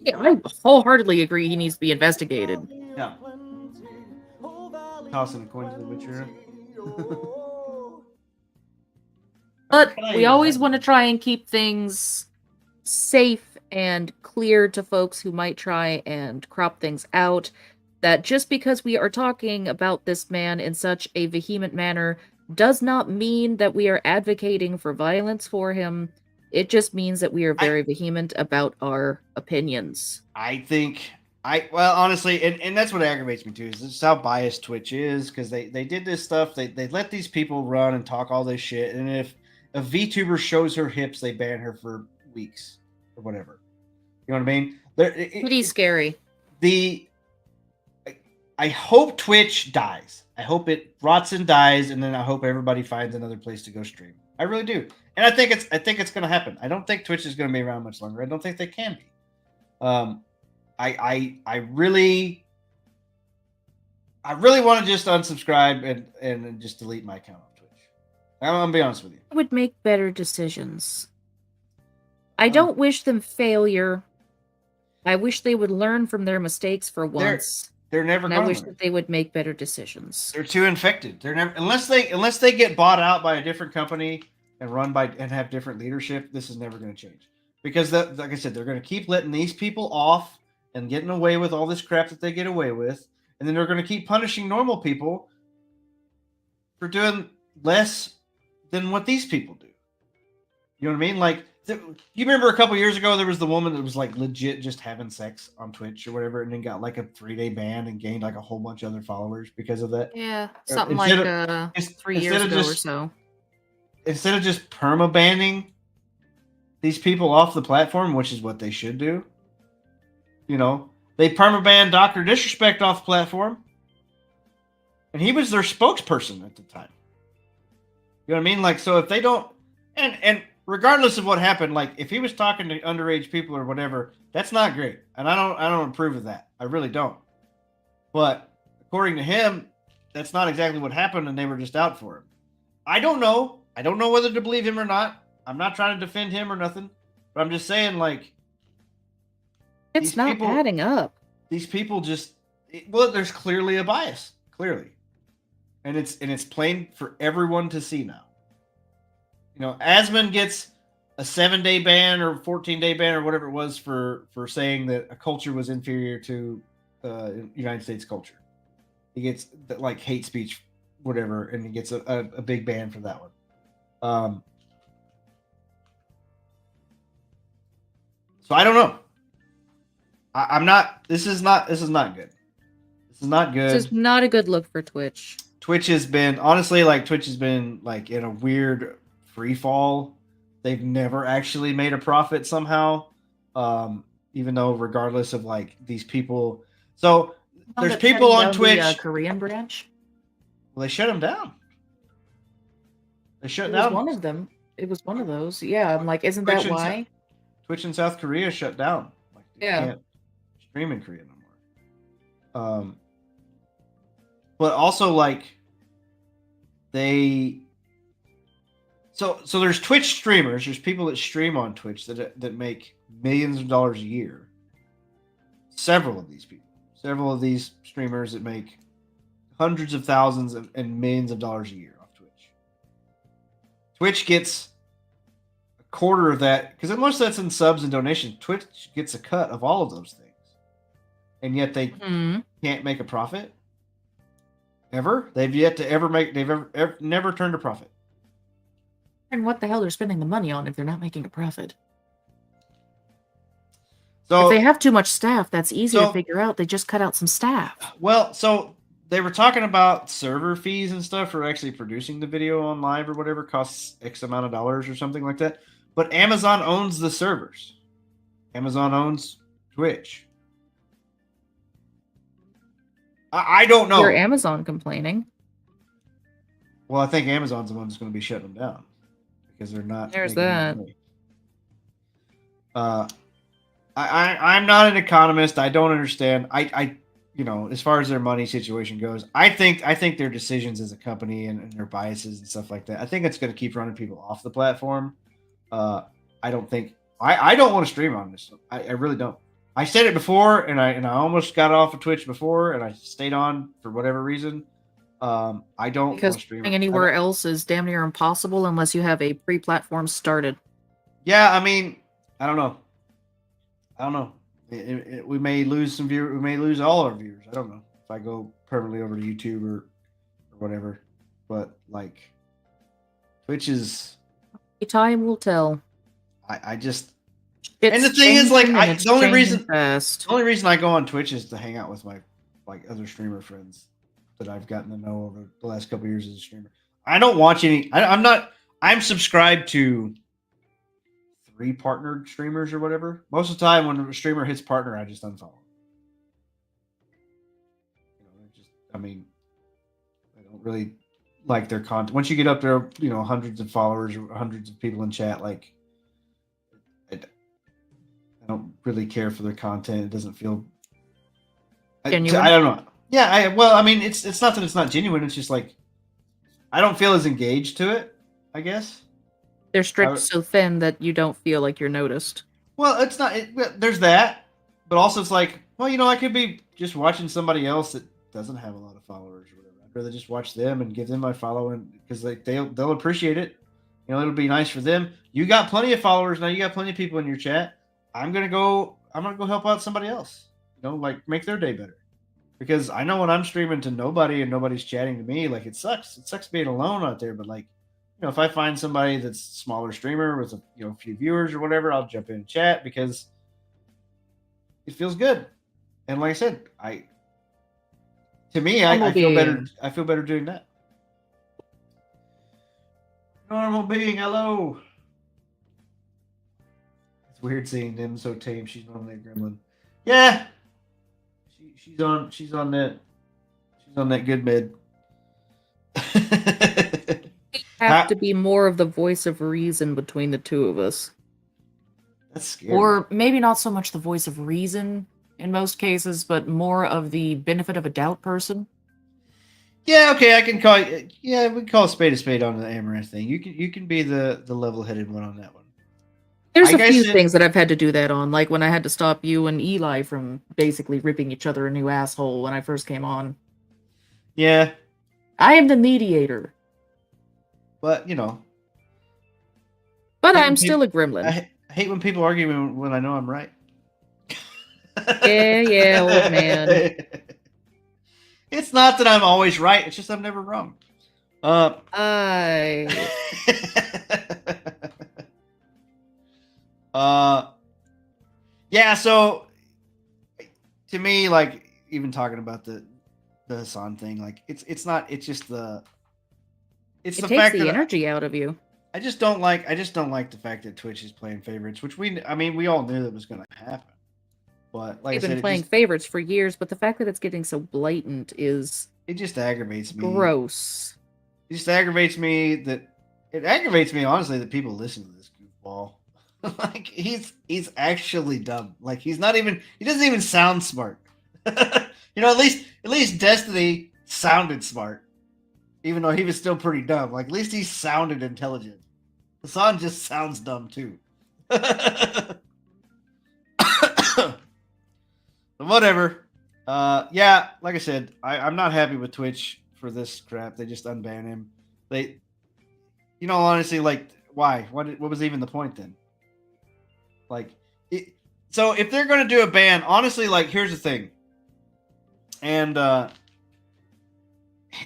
wholeheartedly agree he needs to be investigated. Yeah. Tossing a coin to the Witcher. But we always want to try and keep things safe and clear to folks who might try and crop things out. That just because we are talking about this man in such a vehement manner does not mean that we are advocating for violence for him. It just means that we are very vehement about our opinions. Honestly, and that's what aggravates me too, is this is how biased Twitch is, because they did this stuff, they let these people run and talk all this shit, and if a VTuber shows her hips, they ban her for weeks or whatever. You know what I mean? Pretty scary. I hope Twitch dies. I hope it rots and dies, and then I hope everybody finds another place to go stream. I really do, and I think it's going to happen. I don't think Twitch is going to be around much longer. I don't think they can be. I really want to just unsubscribe and just delete my account on Twitch. I'm gonna be honest with you. I would make better decisions. I don't wish them failure. I wish they would learn from their mistakes for once. They're never. And I wish that they would make better decisions. They're too infected. They're never unless they get bought out by a different company and run by and have different leadership. This is never going to change because, like I said, they're going to keep letting these people off and getting away with all this crap that they get away with, and then they're going to keep punishing normal people for doing less than what these people do. You know what I mean? Like, you remember a couple years ago, there was the woman that was like legit just having sex on Twitch or whatever, and then got like a 3-day ban and gained like a whole bunch of other followers because of that. Yeah, something like 3 years ago or so. Instead of just perma banning these people off the platform, which is what they should do, you know, they perma banned Dr. Disrespect off the platform, and he was their spokesperson at the time. You know what I mean? Like, so if they don't, and regardless of what happened, like if he was talking to underage people or whatever, that's not great, and I don't approve of that. I really don't. But according to him, that's not exactly what happened, and they were just out for him. I don't know. I don't know whether to believe him or not. I'm not trying to defend him or nothing, but I'm just saying, like, it's not adding up. These people just, well, there's clearly a bias, clearly, and it's plain for everyone to see now. You know, Asmund gets a 7-day ban or 14-day ban or whatever it was for saying that a culture was inferior to United States culture. He gets like hate speech, whatever, and he gets a big ban for that one. So I don't know. I'm not. This is not good. This is not good. This is not a good look for Twitch. Twitch has been honestly like in a weird free fall. They've never actually made a profit somehow. Even though regardless of like these people, so there's people on Twitch. The, Korean branch. Well, they shut them down. They shut down. It was one of them. It was one of those. Yeah, I'm like, isn't Twitch that why? Twitch in South Korea shut down. Like, yeah. Can't stream in Korea no more. But also like they. So there's Twitch streamers. There's people that stream on Twitch that make millions of dollars a year. Several of these streamers that make hundreds of thousands and millions of dollars a year off Twitch. Twitch gets a quarter of that because most of that's in subs and donations. Twitch gets a cut of all of those things, and yet they can't make a profit. Ever? They've yet to ever make. They've ever never turned a profit. And what the hell they're spending the money on if they're not making a profit? So if they have too much staff, that's easy to figure out. They just cut out some staff. Well, so they were talking about server fees and stuff for actually producing the video on live or whatever costs X amount of dollars or something like that. But Amazon owns the servers. Amazon owns Twitch. I don't know. You're Amazon complaining. Well, I think Amazon's the one that's going to be shutting them down because they're not. There's that. I'm not an economist. I don't understand. I you know, as far as their money situation goes, I think their decisions as a company and their biases and stuff like that. I think it's going to keep running people off the platform. I don't think I don't want to stream on this. I really don't. I said it before, and I almost got off of Twitch before, and I stayed on for whatever reason. I don't because streaming anywhere else is damn near impossible unless you have a pre-platform started. Yeah, I mean, I don't know. We may lose some viewers. We may lose all our viewers. I don't know if I go permanently over to YouTube or whatever. But like, Twitch is. Time will tell. I just. And the thing is, like, the only reason I go on Twitch is to hang out with my like other streamer friends that I've gotten to know over the last couple of years as a streamer. I don't watch any. I'm not I'm subscribed to 3 partnered streamers or whatever. Most of the time, when a streamer hits partner, I just unfollow. I mean, I don't really like their content. Once you get up there, hundreds of followers or hundreds of people in chat, like, I don't really care for their content. It doesn't feel. I don't know. Yeah, I mean, it's not that it's not genuine. It's just like I don't feel as engaged to it, I guess. They're stretched so thin that you don't feel like you're noticed. Well, it's not. There's that, but also it's like, well, I could be just watching somebody else that doesn't have a lot of followers or whatever. I'd rather just watch them and give them my following because they'll appreciate it. It'll be nice for them. You got plenty of followers now. You got plenty of people in your chat. I'm gonna go help out somebody else. Like make their day better. Because I know when I'm streaming to nobody and nobody's chatting to me, like it sucks. It sucks being alone out there. But like, if I find somebody that's a smaller streamer with a few viewers or whatever, I'll jump in and chat because it feels good. And like I said, I feel better. I feel better doing that. Normal being, hello. It's weird seeing them so tame. She's normally a gremlin. Yeah. She's on that good mid. Have to be more of the voice of reason between the two of us. That's scary. Or maybe not so much the voice of reason in most cases, but more of the benefit of a doubt person. Yeah, okay, I can call you. Yeah, we can call a spade on the Amaranth thing. You can be the level-headed one on that one. There's a few things that I've had to do that on, like when I had to stop you and Eli from basically ripping each other a new asshole when I first came on. Yeah. I am the mediator. But, But I'm still a gremlin. I hate when people argue when I know I'm right. Yeah, old man. It's not that I'm always right. It's just I'm never wrong. Yeah, so to me, like even talking about the Hassan thing, like it's just the it the takes fact the that energy out of you. I just don't like the fact that Twitch is playing favorites, which we all knew that was going to happen. But like I've been playing favorites for years, but the fact that it's getting so blatant is it just aggravates me. Gross. It just aggravates me honestly that people listen to this goofball. Like he's actually dumb. Like he doesn't even sound smart. At least Destiny sounded smart. Even though he was still pretty dumb. Like at least he sounded intelligent. Hassan just sounds dumb too. But whatever. Yeah, like I said, I'm not happy with Twitch for this crap. They just unban him. Honestly, like, why? What was even the point then? Like, so if they're going to do a ban, honestly, like, here's the thing. And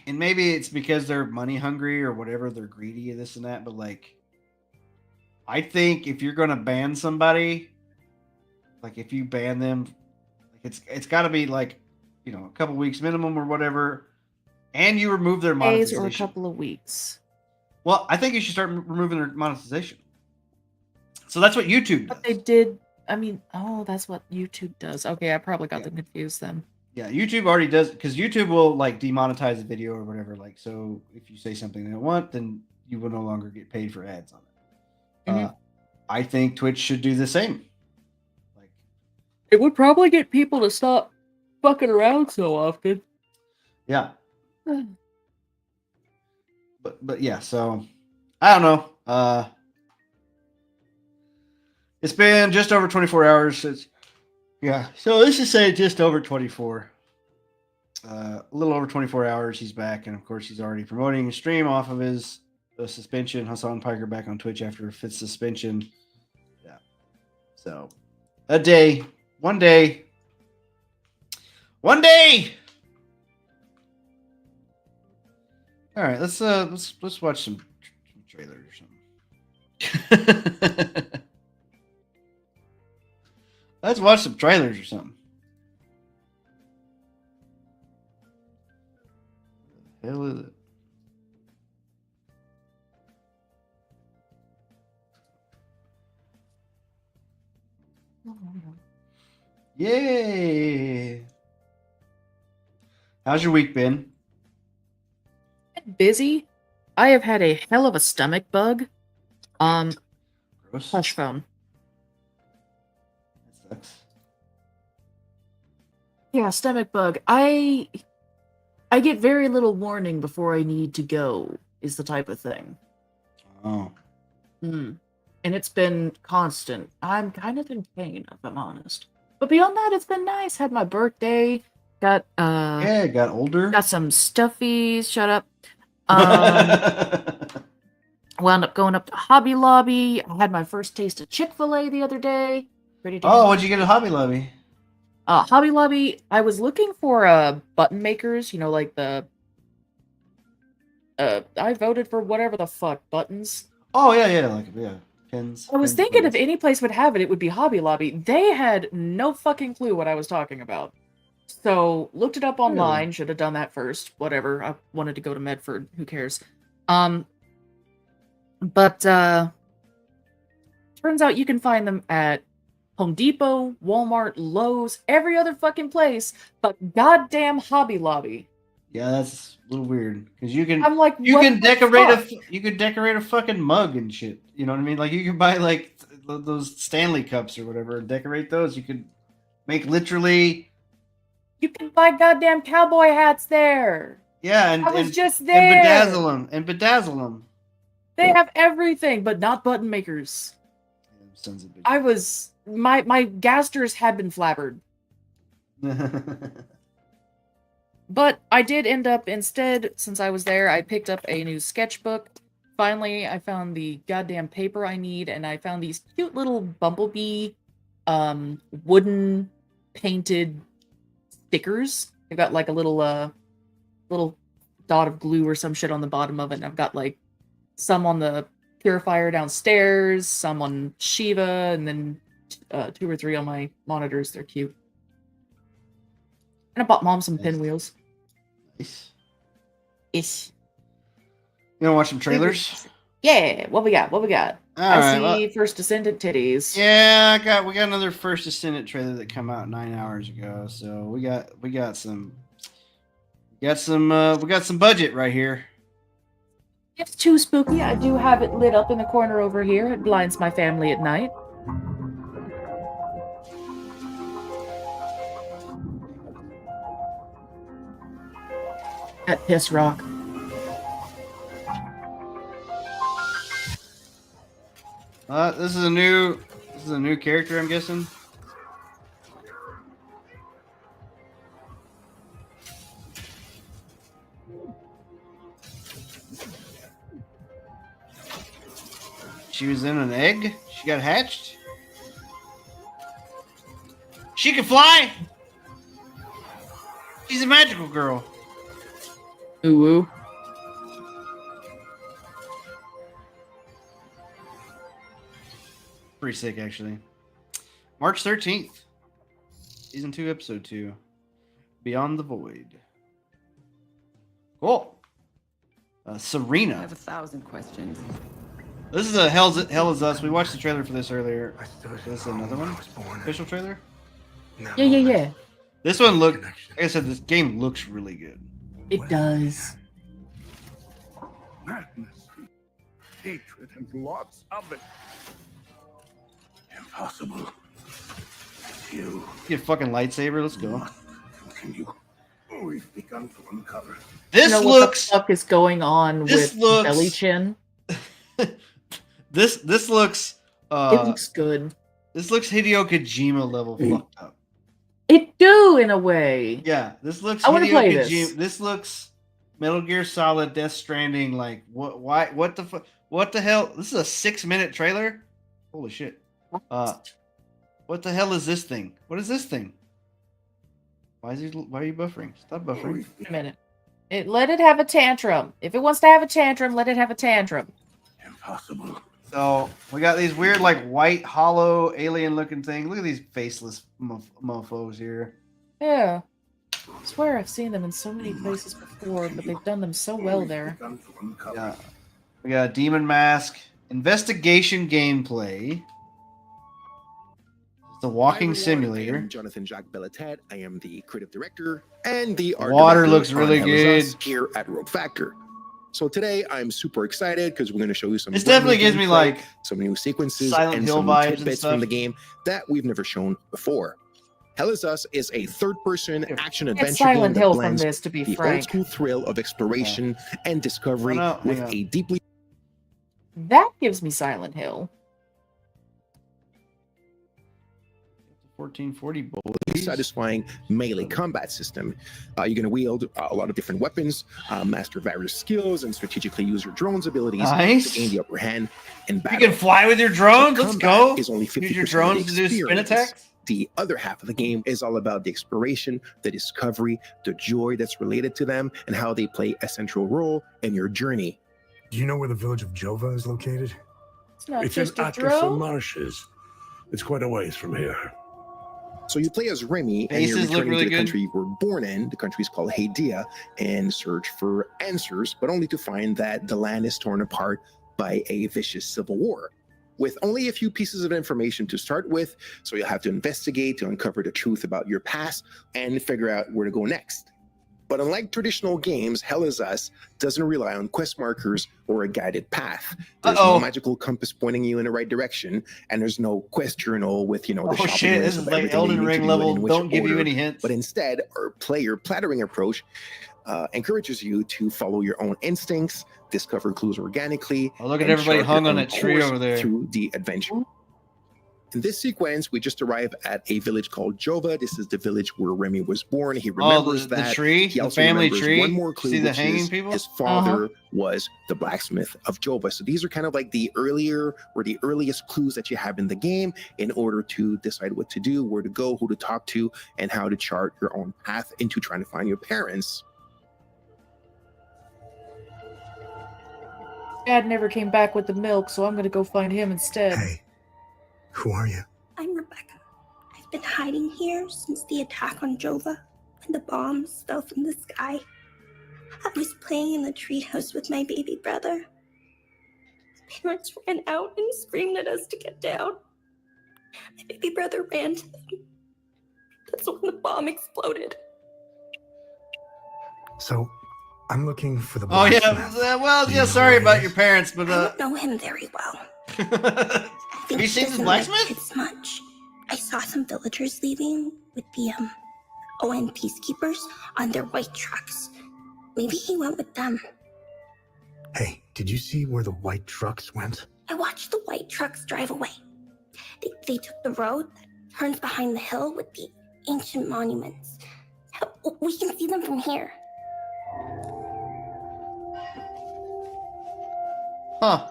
maybe it's because they're money hungry or whatever, they're greedy or this and that, but like, I think if you're going to ban somebody, like if you ban them, it's got to be like, a couple weeks minimum or whatever, and you remove their monetization. Days or a couple of weeks. Well, I think you should start removing their monetization. So that's what YouTube does. But they did. That's what YouTube does. Okay, I probably got them confused then. Yeah, YouTube already does, because YouTube will like demonetize a video or whatever. Like, so if you say something they don't want, then you will no longer get paid for ads on it. Mm-hmm. I think Twitch should do the same. It would probably get people to stop fucking around so often. Yeah. But yeah, so I don't know. It's been just over 24 hours since. Yeah, so let's just say just over 24. A little over 24 hours, he's back, and of course, he's already promoting a stream off of his suspension. Hassan Piker back on Twitch after a 5th suspension. Yeah. So, one day. All right, let's watch some trailers or something. Let's watch some trailers or something. What the hell is it? Yay! How's your week been? Busy. I have had a hell of a stomach bug. Gross. Hush phone. That sucks. Yeah, stomach bug. I get very little warning before I need to go, is the type of thing. Oh. And it's been constant. I'm kind of in pain, if I'm honest. But beyond that, it's been nice. Had my birthday. Got Yeah, got older. got some stuffies. Shut up. Wound up going up to Hobby Lobby. I had my first taste of Chick-fil-A the other day. Ready to Oh, what'd you get at Hobby Lobby? Hobby Lobby, I was looking for button makers, you know, like the I voted for whatever the fuck buttons. Oh yeah, pins. I was pins, thinking buttons. if any place would have it, it would be Hobby Lobby. They had no fucking clue what I was talking about. So, looked it up online, Really? should have done that first. Whatever. I wanted to go to Medford, who cares. But turns out you can find them at Home Depot, Walmart, Lowe's, every other fucking place, but goddamn Hobby Lobby. Yeah, that's a little weird because you can I'm like, you what can the decorate fuck? you could decorate a fucking mug and shit. You know what I mean? Like you can buy like those Stanley cups or whatever and decorate those. You could make literally You can buy goddamn cowboy hats there. yeah, and I was and, just and there. bedazzle them. They have everything, but not button makers. Sons of bitches. I was my gasters had been flabbered. But I did end up instead, since I was there, I picked up a new sketchbook. Finally, I found the goddamn paper I need, and I found these cute little bumblebee, wooden painted stickers. They've got like a little dot of glue or some shit on the bottom of it, and I've got like some on the purifier downstairs, some on Shiva, and then 2 or 3 on my monitors. They're cute. And I bought Mom some pinwheels. Nice. Ish. You want to watch some trailers? Yeah, what we got? What we got? All I right. see First Descendant titties. Yeah, we got another First Descendant trailer that came out 9 hours ago. So we got some budget right here. It's too spooky. I do have it lit up in the corner over here. It blinds my family at night. That piss rock. This is a new character, I'm guessing. She was in an egg. She got hatched. She can fly. She's a magical girl. Ooh woo. Pretty sick, actually. March 13th. Season 2, Episode 2. Beyond the Void. Cool. Serena. I have 1,000 questions. This is a Hell Is Us. We watched the trailer for this earlier. This is another one? Official trailer? Yeah. This one looked... Like I said, this game looks really good. It does. Madness, hatred, and lots of it. Impossible. You Get a fucking lightsaber. Let's go. must continue. We've begun to uncover. This What looks... the fuck is going on this with looks- Belly Chin? This looks... It looks good. This looks Hideo Kojima level fucked up. It do in a way. Yeah, this looks. I wanna Hideo play Kojima. This looks Metal Gear Solid, Death Stranding. Like what? Why? What the fuck? What the hell? This is a 6-minute trailer. Holy shit! What the hell is this thing? What is this thing? Why are you buffering? Stop buffering. Wait a minute. Let it have a tantrum. If it wants to have a tantrum, let it have a tantrum. Impossible. So we got these weird, like white, hollow, alien-looking things. Look at these faceless mofos here. Yeah. I swear I've seen them in so many places before, but they've done them so well there. Begun to uncover. Yeah, we got a demon mask, investigation gameplay. The walking Hi, everyone. I simulator. am Jonathan Jacques Bellatet. I am the creative director and the art Water director looks on really Hell Is Us good. here at Rogue Factor. So today I'm super excited because we're going to show you some. This brand new definitely gives me gameplay, like some new sequences Silent and Hill some new vibes and tidbits stuff. from the game that we've never shown before. Hell Is Us is a third-person action It's adventure Silent game Hill that from blends this, to be the frank. old-school thrill of exploration and discovery Oh, no, with hang on. a deeply That gives me Silent Hill. 1440 boys. satisfying melee combat system. You're going to wield a lot of different weapons, master various skills, and strategically use your drone's abilities Nice. to gain the upper hand in You battle. can fly with your drones. But Let's combat go. is only 50% Use your of the drones to do spin experience. attacks. The other half of the game is all about the exploration, the discovery, the joy that's related to them, and how they play a central role in your journey. Do you know where the village of Jova is located? It's not It's in just a Atkinson drone. Marshes. It's quite a ways from here. So you play as Remy, and you're Faces look returning really to the good. country you were born in. The country is called Hadia, and search for answers, but only to find that the land is torn apart by a vicious civil war. With only a few pieces of information to start with, so you'll have to investigate to uncover the truth about your past and figure out where to go next. But unlike traditional games, Hell Is Us doesn't rely on quest markers or a guided path. There's no magical compass pointing you in the right direction, and there's no quest journal with, the Oh shopping shit, list this is of like everything that you Elden need to Ring do level. and in which Don't give you order. any hints. But instead, our player plattering approach encourages you to follow your own instincts, discover clues organically. Oh, look at and everybody chart hung your on own that tree course over there. through the adventure. In this sequence, we just arrived at a village called Jova. This is the village where Remy was born. He remembers the that. tree, He the also family remembers tree. one more clue, See the which hanging is people? his father was the blacksmith of Jova. So these are kind of like the earlier or the earliest clues that you have in the game in order to decide what to do, where to go, who to talk to, and how to chart your own path into trying to find your parents. Dad never came back with the milk, so I'm gonna go find him instead. Hey, who are you? I'm Rebecca. I've been hiding here since the attack on Jova when the bombs fell from the sky. I was playing in the treehouse with my baby brother. My parents ran out and screamed at us to get down. My baby brother ran to them. That's when the bomb exploded. So, I'm looking for the Oh yeah, blacksmith. well, Do you yeah. know Sorry where he about is? your parents, but I don't know him very well. I think Have you he seen the doesn't like blacksmith? kids much. I saw some villagers leaving with the ON peacekeepers on their white trucks. Maybe he went with them. Hey, did you see where the white trucks went? I watched the white trucks drive away. They took the road that turns behind the hill with the ancient monuments. We can see them from here. Huh.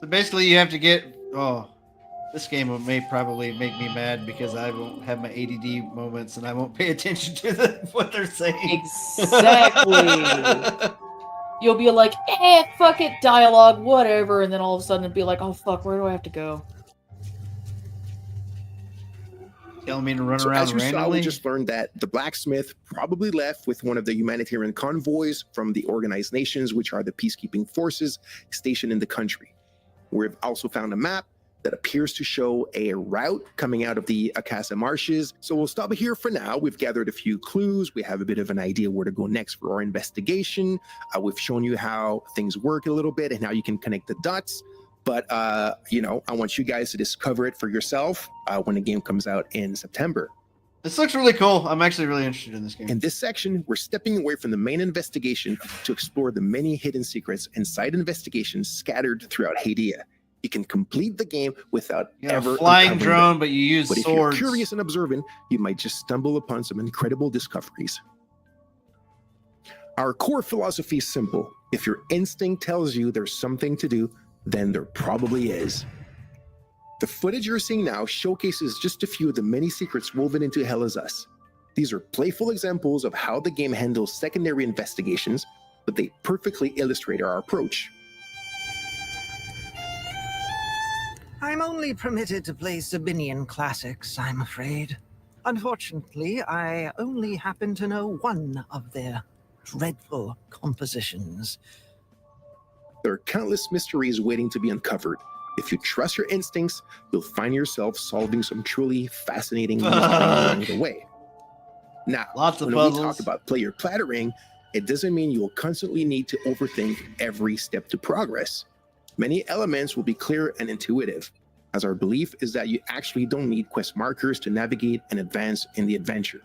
So basically, you have to get. Oh, this game may probably make me mad because I won't have my ADD moments and I won't pay attention to what they're saying. Exactly. You'll be like, fuck it, dialogue, whatever, and then all of a sudden it'd be like, oh fuck, where do I have to go? Telling me to run So around as you saw, we randomly. just learned that the blacksmith probably left with one of the humanitarian convoys from the organized nations, which are the peacekeeping forces stationed in the country. We've also found a map that appears to show a route coming out of the Akasa marshes. So we'll stop here for now. We've gathered a few clues. We have a bit of an idea where to go next for our investigation. We've shown you how things work a little bit and how you can connect the dots. But, I want you guys to discover it for yourself when the game comes out in September. This looks really cool. I'm actually really interested in this game. In this section, we're stepping away from the main investigation to explore the many hidden secrets and side investigations scattered throughout Hadia. You can complete the game without You got ever a flying uncovering drone, them. but you use But if swords. you're curious and observant, you might just stumble upon some incredible discoveries. Our core philosophy is simple. If your instinct tells you there's something to do, then there probably is. The footage you're seeing now showcases just a few of the many secrets woven into Hell Is Us. These are playful examples of how the game handles secondary investigations, but they perfectly illustrate our approach. I'm only permitted to play Sabinian classics, I'm afraid. Unfortunately, I only happen to know one of their dreadful compositions. There are countless mysteries waiting to be uncovered. If you trust your instincts, you'll find yourself solving some truly fascinating mysteries along the way. Now, Lots of when puzzles. we talk about player plattering, it doesn't mean you'll constantly need to overthink every step to progress. Many elements will be clear and intuitive, as our belief is that you actually don't need quest markers to navigate and advance in the adventure.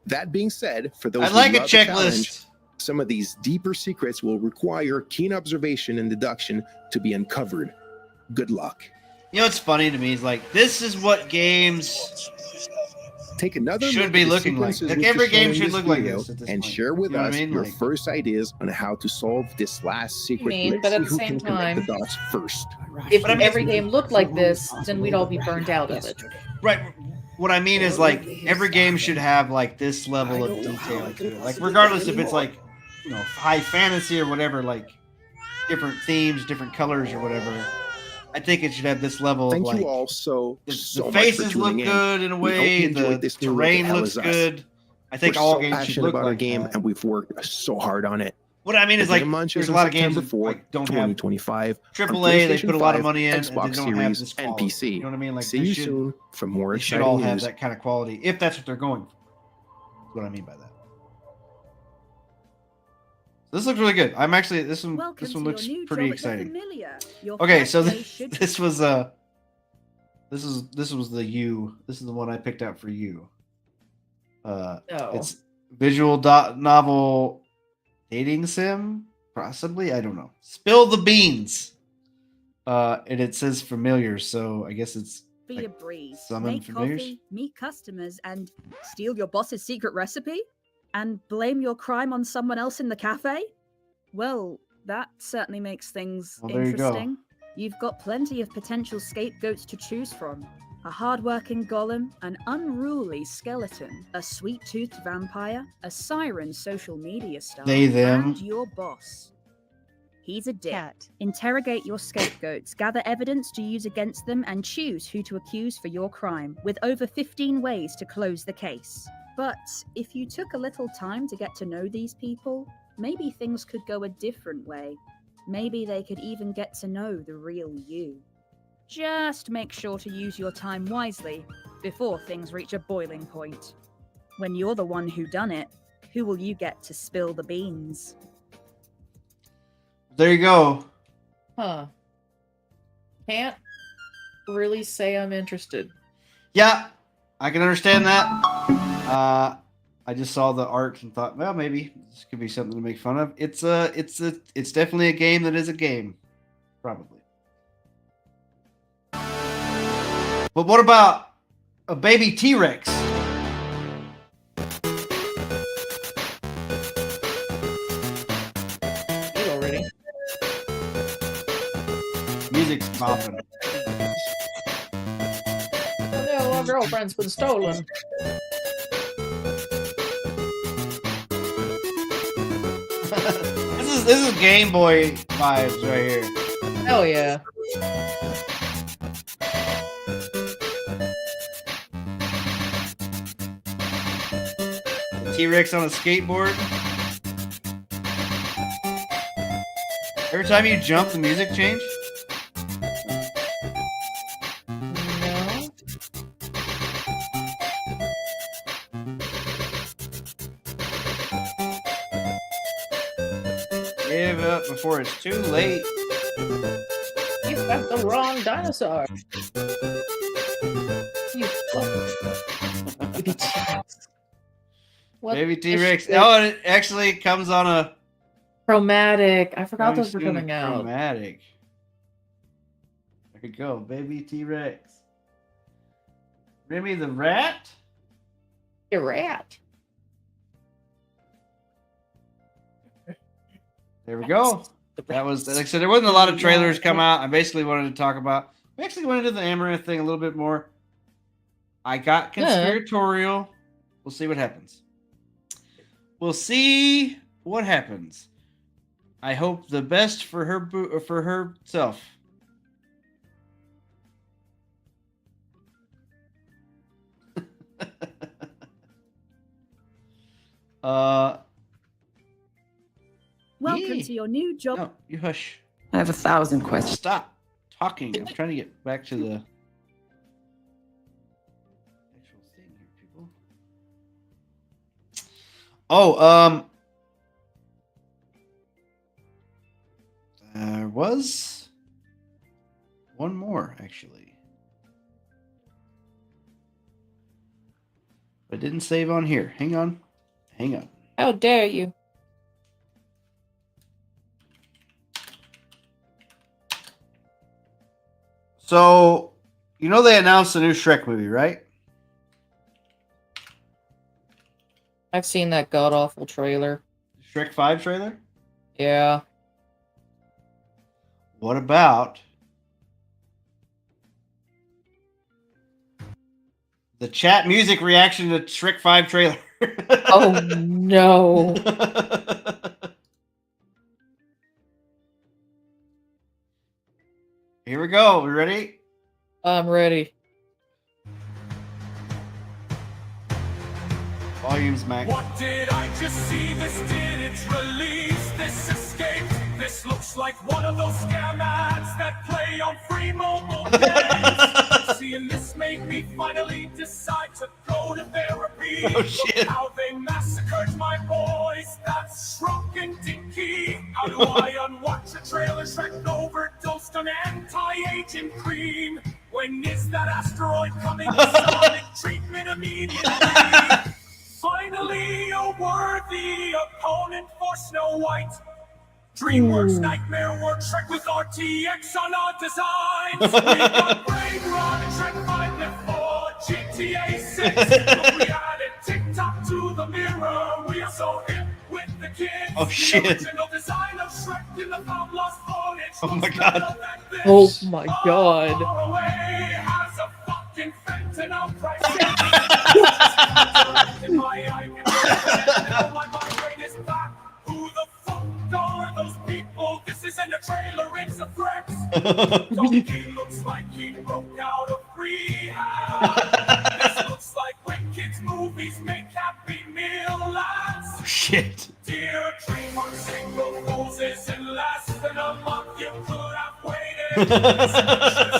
That being said, for those I who like a love the challenge, checklist. some of these deeper secrets will require keen observation and deduction to be uncovered. Good luck. You know what's funny to me is like this is what games Take another should look be at the looking like. sequences Like which every are shown game in should this look like video this at this and point. share with You know what us I mean? your Like- first ideas on how to solve this last secret. mean, Let's but at see the who same can connect the time- dots first. If But I mean- every game looked like this, then we'd all be burnt out of it. Right. What I mean is like every game should have like this level of detail to it. Like regardless if it's like, you know, high fantasy or whatever, like different themes, different colors or whatever. I think it should have this level Thank of like you all so the much for faces look tuning in. good in a We hope way, you enjoyed the this new look terrain at Hell looks Is Us. good. I think We're all so games should passionate look about like our game, that. and we've worked so hard on it. What I mean is The like game launches there's a on lot of games September that 4th, like, don't have 2025 on AAA. They PlayStation put a lot of 5, money in and Xbox they don't have Series, this and quality. PC. You know what I mean? Like See they you should, soon for more they should exciting all have news. that kind of quality if that's what they're going for. That's what I mean by that. This looks really good. I'm actually this one looks pretty exciting. Okay, so this was this was the U. This is the one I picked out for you. No. It's visual novel dating sim, possibly. I don't know. Spill the beans. And it says familiar, so I guess it's Be like a breeze. summon Make familiars? coffee, meet customers, and steal your boss's secret recipe? And blame your crime on someone else in the cafe? Well, that certainly makes things Well, there you go. interesting. You've got plenty of potential scapegoats to choose from. A hard-working golem, an unruly skeleton, a sweet-toothed vampire, a siren social media star, They, them. and your boss. He's a dick. Interrogate your scapegoats, gather evidence to use against them, and choose who to accuse for your crime, with over 15 ways to close the case. But if you took a little time to get to know these people, maybe things could go a different way. Maybe they could even get to know the real you. Just make sure to use your time wisely before things reach a boiling point. When you're the one who done it, who will you get to spill the beans? there you go. Huh. Can't really say I'm interested. Yeah, I can understand that. I just saw the art and thought, well, maybe this could be something to make fun of. It's definitely a game that is a game, probably. But what about a baby T-Rex? You already. Music's bopping. Oh no, our girlfriend's been stolen. This is Game Boy vibes right here. Hell yeah. The T-Rex on a skateboard. Every time you jump, the music change. No. Give up before it's too late. You've got the wrong dinosaur. You fuck. Baby T-Rex. What Baby the T-Rex. shit? Oh, and it actually comes on a Chromatic. I forgot those were coming out. Chromatic. There you go, Baby T-Rex. Remy the rat. You're rat. There we go. That was, like I said, there wasn't a lot of trailers come out. I basically wanted to talk about. We actually went into the Amaranth thing a little bit more. I got conspiratorial. We'll see what happens. We'll see what happens. I hope the best for her for herself. Welcome Yeah. to your new job. No, you hush. I have 1,000 questions. Stop talking. I'm trying to get back to the actual thing here, people. Oh, there was one more actually. But didn't save on here. Hang on. How dare you? So, you know they announced the new Shrek movie, right? I've seen that god awful trailer. Shrek 5 trailer? Yeah. What about the chat music reaction to Shrek 5 trailer? Oh no. Here we go. We ready? I'm ready. Volumes max. What did I just see? This didn't release. This escaped. This looks like one of those scam ads that play on free mobile games. Seeing this made me finally decide to go to therapy. Oh shit. Look how they massacred my boys. That's Shrunk and Dinky. How do I unwatch a trailer Shrek overdosed on anti-aging cream? When is that asteroid coming? Sonic treatment immediately. Finally, a worthy opponent for Snow White. DreamWorks Nightmare Work Shrek with RTX on our designs. We got Brain Rot and Shrek 5 before GTA 6. But we added TikTok to the mirror. We are so hip with the kids. Oh shit. The original design of Shrek in the found lost footage. Oh my god. Oh my god. Far away has a fucking fentanyl crisis. In my eye, my brain is back. Who the fuck are those people? This isn't a trailer, it's a threat. Donkey looks like he broke out of rehab. This looks like when kids' movies make Happy Meal lads. Oh shit. Dear DreamWorks, single roses in less than a month. You could have waited.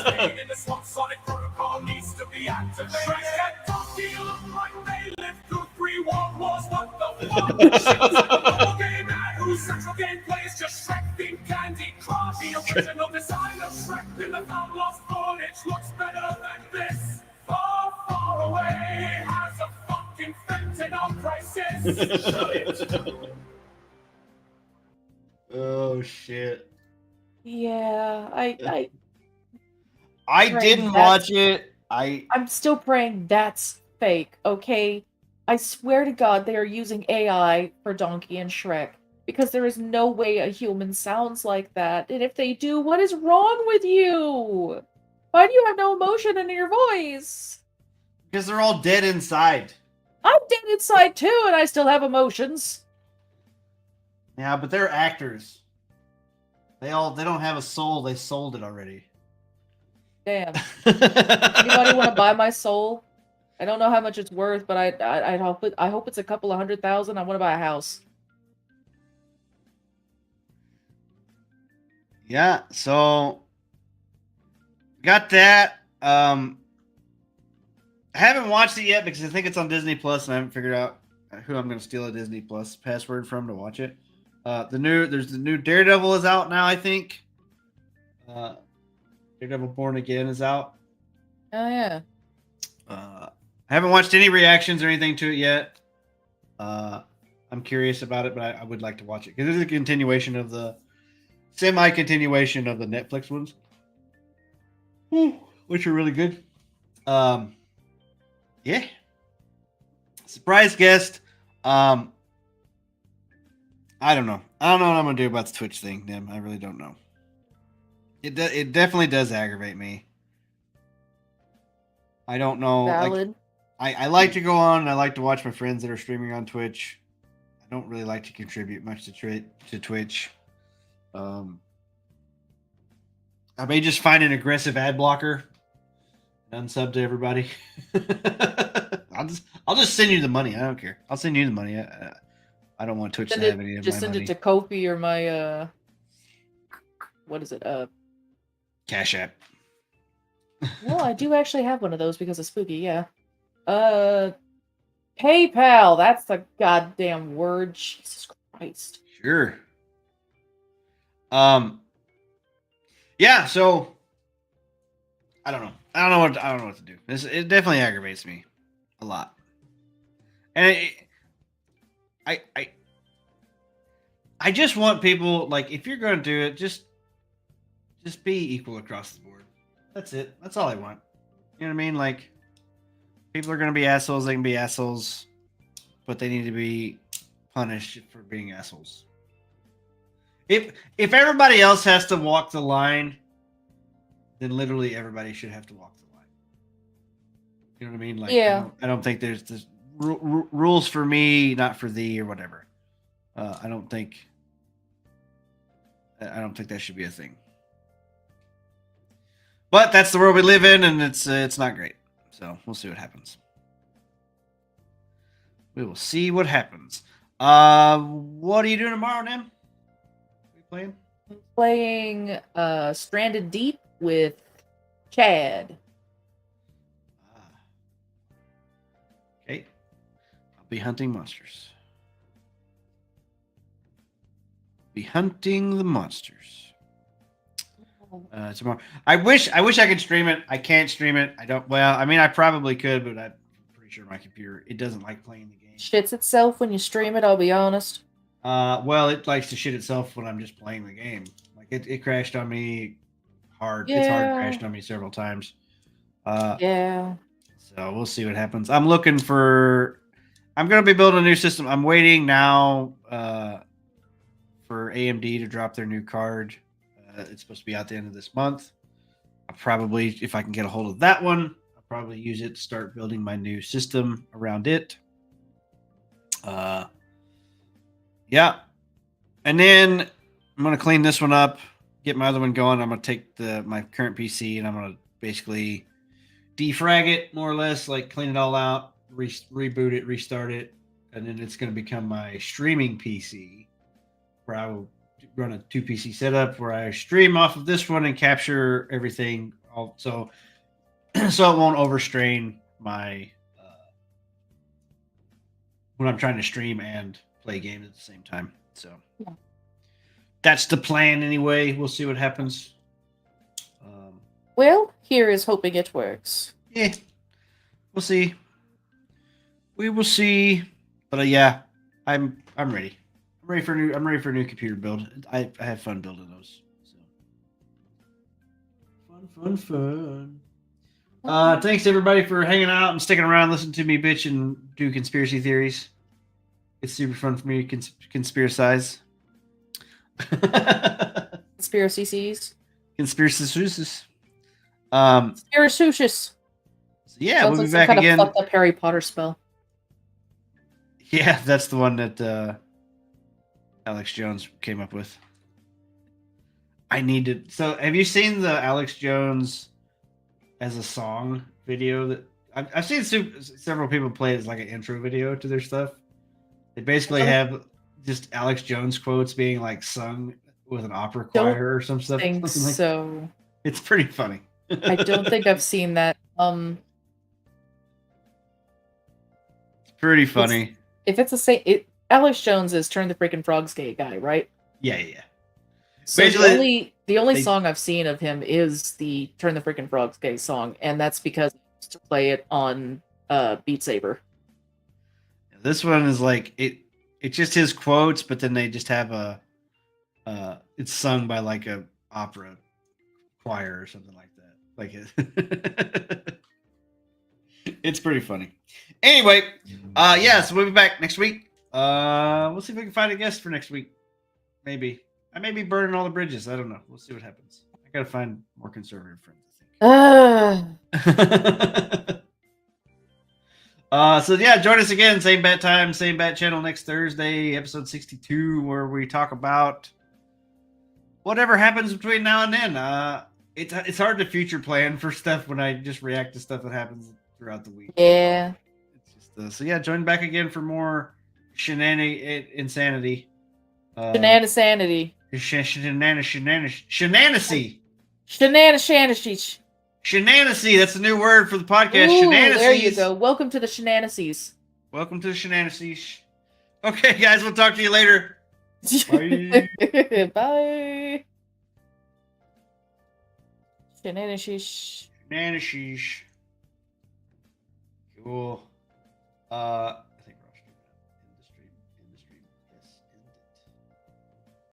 Staying in the swamp, Sonic Protocol needs to be activated. Shrek and Donkey look like they lived through 3 world wars. What the fuck? Shit was like a mobile game ad whose central gameplay is just Shrek themed Candy Crush. The original design of Shrek in the found lost footage looks better than this. Far, far away has a fucking fentanyl crisis. Shut it. Oh shit. Yeah, I Right, didn't that's- watch it. I'm still praying that's fake, okay? I swear to God they are using AI for Donkey and Shrek. Because there is no way a human sounds like that. And if they do, what is wrong with you? Why do you have no emotion in your voice? Because they're all dead inside. I'm dead inside too, and I still have emotions. Yeah, but they're actors. They don't have a soul. They sold it already. Damn. Anybody want to buy my soul? I don't know how much it's worth, but I hope it's a couple of $100,000. I want to buy a house. Yeah, so got that. I haven't watched it yet because I think it's on Disney Plus, and I haven't figured out who I'm going to steal a Disney Plus password from to watch it. There's the new Daredevil is out now, I think. Daredevil Born Again is out. Oh yeah. I haven't watched any reactions or anything to it yet. I'm curious about it, but I would like to watch it because it's a continuation of the semi-continuation of the Netflix ones, which are really good. Yeah. Surprise guest. I don't know. I don't know what I'm gonna do about the Twitch thing, Nim. I really don't know. It definitely does aggravate me. I don't know. Valid. I like to go on and I like to watch my friends that are streaming on Twitch. I don't really like to contribute much to Twitch. I may just find an aggressive ad blocker and unsub to everybody. I'll just send you the money. I don't care. I'll send you the money. I don't want Twitch to have any of my money. Just send it to Kofi or my what is it? Cash App. Well, I do actually have one of those because of Spooky, yeah. PayPal, that's the goddamn word. Jesus Christ. Sure. Yeah, so I don't know. I don't know what to do. It definitely aggravates me a lot. And I just want people, like, if you're going to do it, just be equal across the board. That's it. That's all I want. You know what I mean? Like, people are going to be assholes. They can be assholes, but they need to be punished for being assholes. If everybody else has to walk the line, then literally everybody should have to walk the line. You know what I mean? Like, yeah. I don't think there's this rules for me, not for thee, or whatever. I don't think that should be a thing. But that's the world we live in, and it's not great. So we'll see what happens. We will see what happens. What are you doing tomorrow, Nim? What are you playing? Playing Stranded Deep with Chad. Okay. I'll be hunting monsters. Be hunting the monsters. Tomorrow. I wish I could stream it. I can't stream it. I don't. Well, I mean, I probably could, but I'm pretty sure my computer, it doesn't like playing the game. Shits itself when you stream it, I'll be honest. Well, it likes to shit itself when I'm just playing the game. Like it crashed on me hard. Yeah. It's hard crashed on me several times. Yeah. So we'll see what happens. I'm looking for. I'm gonna be building a new system. I'm waiting now for AMD to drop their new card. It's supposed to be out the end of this month. I'll probably, if I can get a hold of that one, I'll probably use it to start building my new system around it. Yeah. And then I'm going to clean this one up, get my other one going. I'm going to take my current PC and I'm going to basically defrag it, more or less, like clean it all out, reboot it, restart it. And then it's going to become my streaming PC, where I will run a 2 PC setup where I stream off of this one and capture everything. So it won't overstrain my when I'm trying to stream and play games at the same time. So that's the plan anyway. We'll see what happens. Well, here is hoping it works. Yeah, we'll see. We will see. But yeah, I'm ready. I'm ready for a new computer build. I have fun building those. So fun. Thanks everybody for hanging out and sticking around, listening to me bitch and do conspiracy theories. It's super fun for me to conspiracize. Conspiracies. Conspiracies. Conspiracious. So yeah, sounds we'll be like back again. Fucked up Harry Potter spell. Yeah, that's the one that Alex Jones came up with. So have you seen the Alex Jones as a song video? That I've seen several people play it as like an intro video to their stuff. They basically have just Alex Jones quotes being like sung with an opera choir or some stuff. I think so. It's pretty funny. I don't think I've seen that. It's pretty funny. If it's the same, Alex Jones is "Turn the Freaking Frogs Gay" guy, right? Yeah. So the only song I've seen of him is the "Turn the Freaking Frogs Gay" song, and that's because I used to play it on Beat Saber. This one is like it's just his quotes, but then they just have it's sung by like a opera choir or something like that. Like it's pretty funny. Anyway, so we'll be back next week. We'll see if we can find a guest for next week. Maybe. I may be burning all the bridges. I don't know. We'll see what happens. I gotta find more conservative friends, I think. So yeah, join us again, same bat time, same bat channel next Thursday, episode 62, where we talk about whatever happens between now and then. It's hard to future plan for stuff when I just react to stuff that happens throughout the week. Yeah. It's just so yeah, join back again for more insanity. Shenanisanity. Shenanasy. Shenanigans. Shenanasy. That's the new word for the podcast. Ooh, Shenanasies. there you go. Welcome to the Shenanasies. Welcome to the Shenanasies. Okay, guys, we'll talk to you later. Bye. Bye. Shenanasies. Shenanasies. Cool. I think we're off stream. In the stream. Yes.